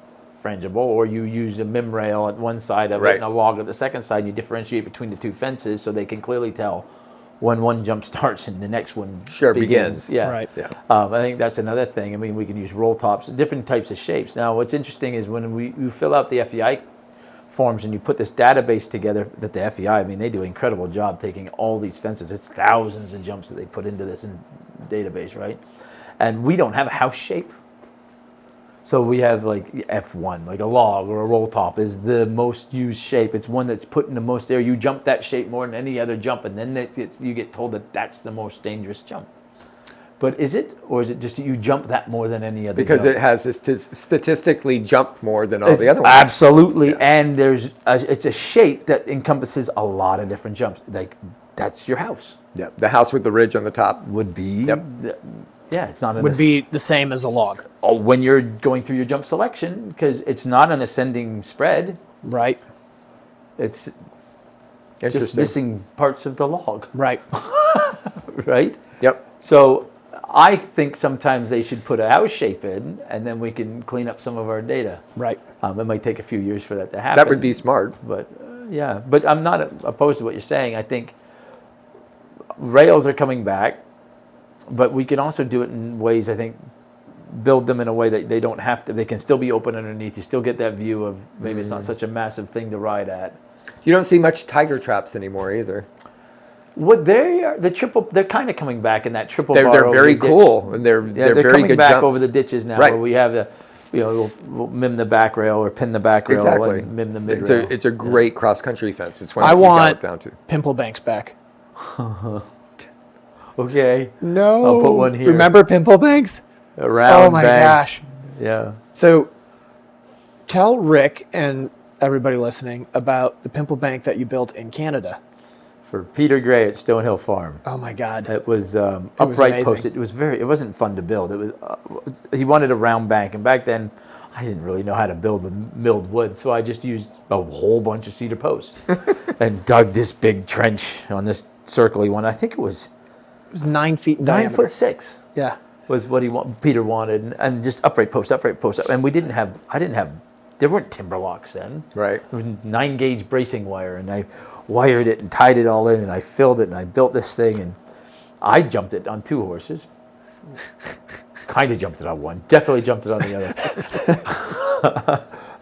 frangible, or you use a mim rail at one side of it and a log at the second side, and you differentiate between the 2 fences so they can clearly tell when one jump starts and the next one begins. Yeah. Right. Yeah. I think that's another thing. I mean, we can use roll tops, different types of shapes. Now, what's interesting is when you fill out the FEI forms and you put this database together, that the FEI, they do an incredible job taking all these fences. It's thousands of jumps that they put into this database, right? And we don't have a house shape. So we have like F1, like a log or a roll top is the most used shape. It's one that's put in the most air. You jump that shape more than any other jump, and then you get told that that's the most dangerous jump. But is it, or is it just that you jump that more than any other because jump? it has statistically jumped more than all the other ones. Absolutely, and it's a shape that encompasses a lot of different jumps. Like, that's your house. Yeah, the house with the ridge on the top Would be it's not would be the same as a log. Oh, when you're going through your jump selection, because it's not an ascending spread. Right. It's just missing parts of the log. Right. Right? Yep. So I think sometimes they should put a house shape in, and then we can clean up some of our data. Right. It might take a few years for that to happen. That would be smart. But but I'm not opposed to what you're saying. I think rails are coming back, but we can also do it in ways, I think, build them in a way that they don't have to, they can still be open underneath. You still get that view of maybe it's not such a massive thing to ride at. You don't see much tiger traps anymore either. What they are, they're kind of coming back in that triple bar. They're very cool, and they're very coming good back jumps. over the ditches now, Right. where we have the, we'll mim the back rail or pin the back rail Exactly. and mim the mid rail. It's a great cross country fence. It's one I that you want gallop down to. Pimple Banks back. Okay. No. I'll put one here. Remember Pimple Banks? Around Oh my banks. gosh. Yeah. So tell Rick and everybody listening about the Pimple Bank that you built in Canada. For Peter Gray at Stonehill Farm. Oh my God. It was was upright amazing. posted. It wasn't fun to build. It was he wanted a round bank, and back then I didn't really know how to build with milled wood, so I just used a whole bunch of cedar posts and dug this big trench on this circly one. I think it was It was 9 feet in 9'6" Yeah. was what Peter wanted, and just upright post, and there weren't timber locks then. Right. It was 9-gauge bracing wire, and I wired it and tied it all in, and I filled it, and I built this thing, and I jumped it on 2 horses. Kind of jumped it on one. Definitely jumped it on the other.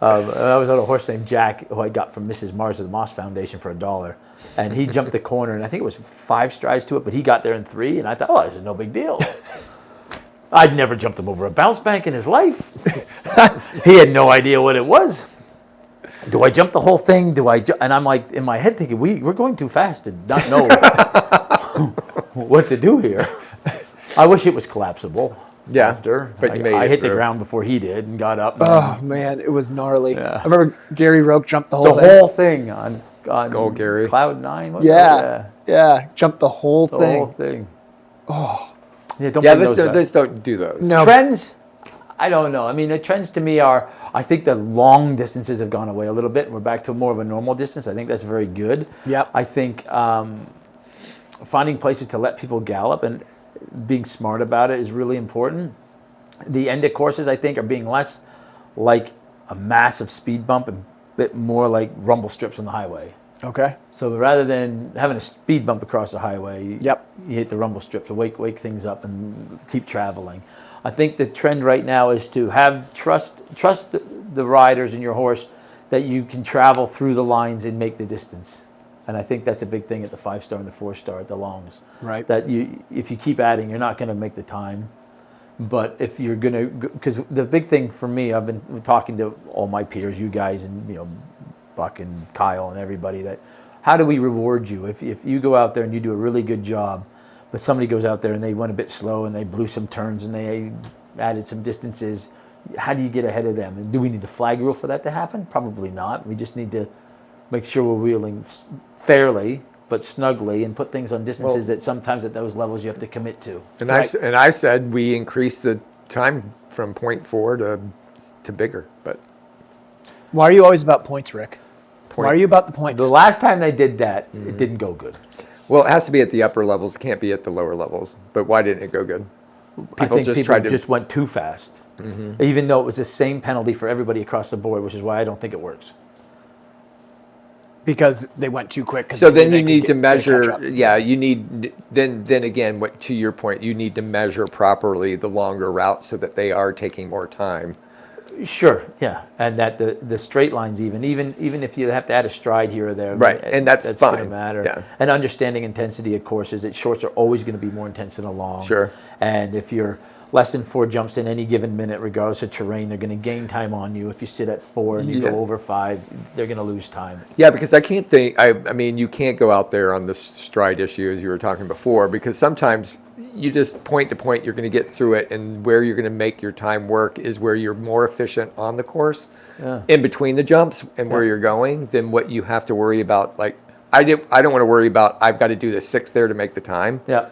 I was on a horse named Jack, who I got from Mrs. Mars of the Moss Foundation for $1. And he jumped the corner, and I think it was 5 strides to it, but he got there in 3, and I thought, this is no big deal. I'd never jumped him over a bounce bank in his life. He had no idea what it was. Do I jump the whole thing? And I'm like, in my head thinking, we're going too fast to not know what to do here. I wish it was collapsible. Yeah, After. but you made I it hit through. the ground before he did and got up. Oh man, it was gnarly. Yeah. I remember Gary Roke jumped the The whole thing. whole thing on Go, Gary. Cloud 9. was it? Yeah. Jumped the whole The thing. whole thing. Oh. Yeah, don't Yeah, bring those back. let's don't do those. No. Trends? I don't know. I mean, the trends to me are, I think the long distances have gone away a little bit, and we're back to more of a normal distance. I think that's very good. Yep. I think finding places to let people gallop and being smart about it is really important. The end of courses, I think, are being less like a massive speed bump and a bit more like rumble strips on the highway. Okay. So rather than having a speed bump across the highway, Yep. you hit the rumble strip to wake things up and keep traveling. I think the trend right now is to have trust the riders and your horse that you can travel through the lines and make the distance. And I think that's a big thing at the 5-star and the 4-star at the longs. Right. That if you keep adding, you're not going to make the time. But if you're going to, because the big thing for me, I've been talking to all my peers, you guys, and Buck and Kyle and everybody, that how do we reward you if you go out there and you do a really good job, but somebody goes out there and they went a bit slow and they blew some turns and they added some distances, how do you get ahead of them? And do we need a flag rule for that to happen? Probably not. We just need to make sure we're wheeling fairly but snugly and put things on distances that sometimes at those levels you have to commit to. And I said we increased the time from 0.4 to bigger, but Why are you always about points, Rick? Why are you about the points? The last time they did that, it didn't go good. well, it has to be at the upper levels. It can't be at the lower levels. But why didn't it go good? I think people just went too fast, even though it was the same penalty for everybody across the board, which is why I don't think it works. Because they went too quick. So then you need to measure. Yeah, you need then again. What to your point, you need to measure properly the longer routes so that they are taking more time. Sure, yeah, and that the straight lines even if you have to add a stride here or there, Right, and that's going fine. to matter. Yeah. And understanding intensity of courses, that shorts are always going to be more intense than a long. Sure. And if you're less than 4 jumps in any given minute, regardless of terrain, they're going to gain time on you. If you sit at 4 and you Yeah. go over 5, they're going to lose time. Yeah, because I can't think. I mean, you can't go out there on this stride issue as you were talking before, because sometimes you just point to point, you're going to get through it, and where you're going to make your time work is where you're more efficient on the course, in between the jumps and where you're going, than what you have to worry about. Like I don't want to worry about. I've got to do the 6 there to make the time. Yeah.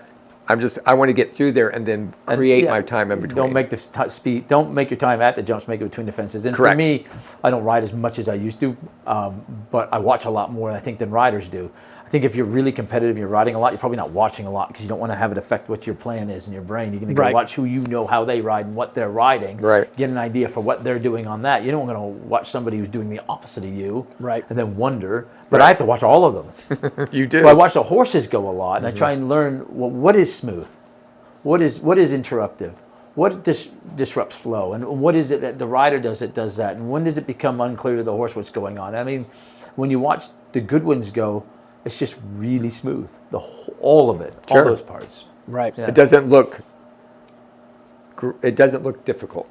I want to get through there and then create my time in between. Don't make the speed. Don't make your time at the jumps. Make it between the fences. And Correct. for me, I don't ride as much as I used to, but I watch a lot more, I think, than riders do. I think if you're really competitive, you're riding a lot, you're probably not watching a lot because you don't want to have it affect what your plan is in your brain. You're going to go watch who you know how they ride and what they're riding. Right. Get an idea for what they're doing on that. You don't want to watch somebody who's doing the opposite of you. Right. And then wonder. But I have to watch all of them. You do. So I watch the horses go a lot, and I try and learn, well, what is smooth? What is interruptive? What disrupts flow? And what is it that the rider does that? And when does it become unclear to the horse what's going on? I mean, when you watch the good ones go, it's just really smooth. All of it, all those parts. Right. Yeah. It doesn't look difficult.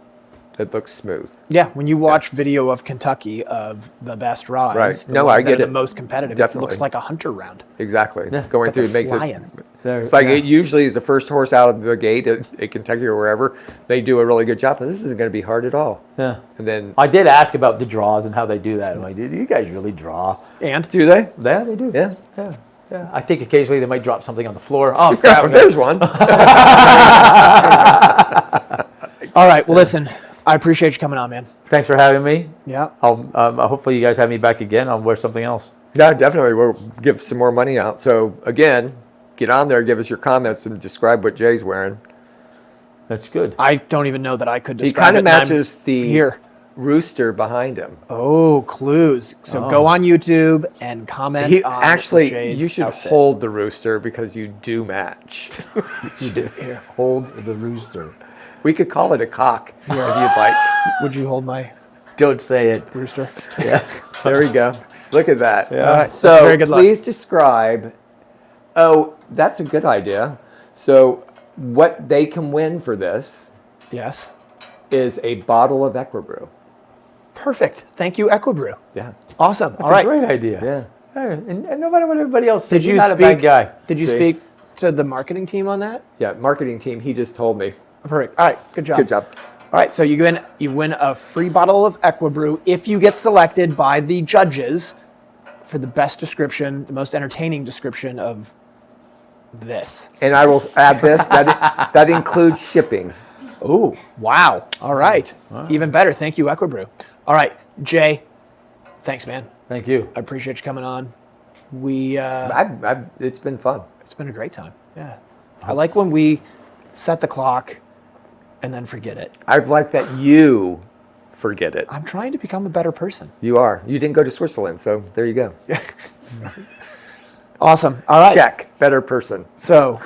It looks smooth. Yeah, when you watch video of Kentucky of the best rides, no, I get the it. most competitive. Definitely. It looks like a hunter round. Exactly. Yeah. Going But through they're makes flying. It's like it usually is the first horse out of the gate at Kentucky or wherever. They do a really good job, but this isn't going to be hard at all. Yeah. And then I did ask about the draws and how they do that. I'm like, do you guys really draw? And do they? Yeah, they do. Yeah. Yeah. Yeah. I think occasionally they might drop something on the floor. Oh, crap. There's one. all right, well, listen, I appreciate you coming on, man. Thanks for having me. Yeah. I'll hopefully you guys have me back again. I'll wear something else. Yeah, definitely. We'll give some more money out. So again, get on there, give us your comments, and describe what Jay's wearing. That's good. I don't even know that I could He describe kind it. of matches the here. rooster behind him. Oh, clues. So go on YouTube and comment on Jay's you should outfit. hold the rooster because you do match. You do. Here, hold the rooster. We could call it a cock if you'd like. Would you hold my Don't say it. rooster? Yeah. There we go. Look at that. Yeah. All right, that's So very good luck. please describe. Oh, that's a good idea. So what they can win for this Yes. is a bottle of EquiBrew. Perfect. Thank you, EquiBrew. Yeah. Awesome. That's all right. a great idea. Yeah. And no matter what everybody else says, Did you're you not a bad guy. Did you See? speak to the marketing team on that? Yeah. Marketing team. He just told me. Perfect. All right. Good job. Good job. All right. So you win a free bottle of EquiBrew if you get selected by the judges for the best description, the most entertaining description of this. And I will add this. That includes shipping. Oh, wow. All right. Even better. Thank you, EquiBrew. All right. Jay, thanks, man. Thank you. I appreciate you coming on. It's been fun. It's been a great time. Yeah. I like when we set the clock and then forget it. I like that you forget it. I'm trying to become a better person. You are. You didn't go to Switzerland, so there you go. Awesome. All right. Check. Better person. So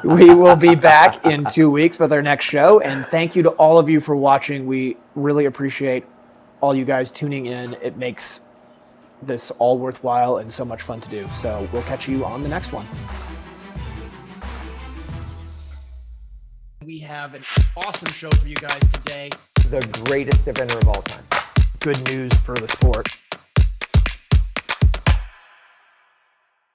we will be back in 2 weeks with our next show. And thank you to all of you for watching. We really appreciate all you guys tuning in. It makes this all worthwhile and so much fun to do. So we'll catch you on the next one. We have an awesome show for you guys today. The greatest eventer of all time. Good news for the sport.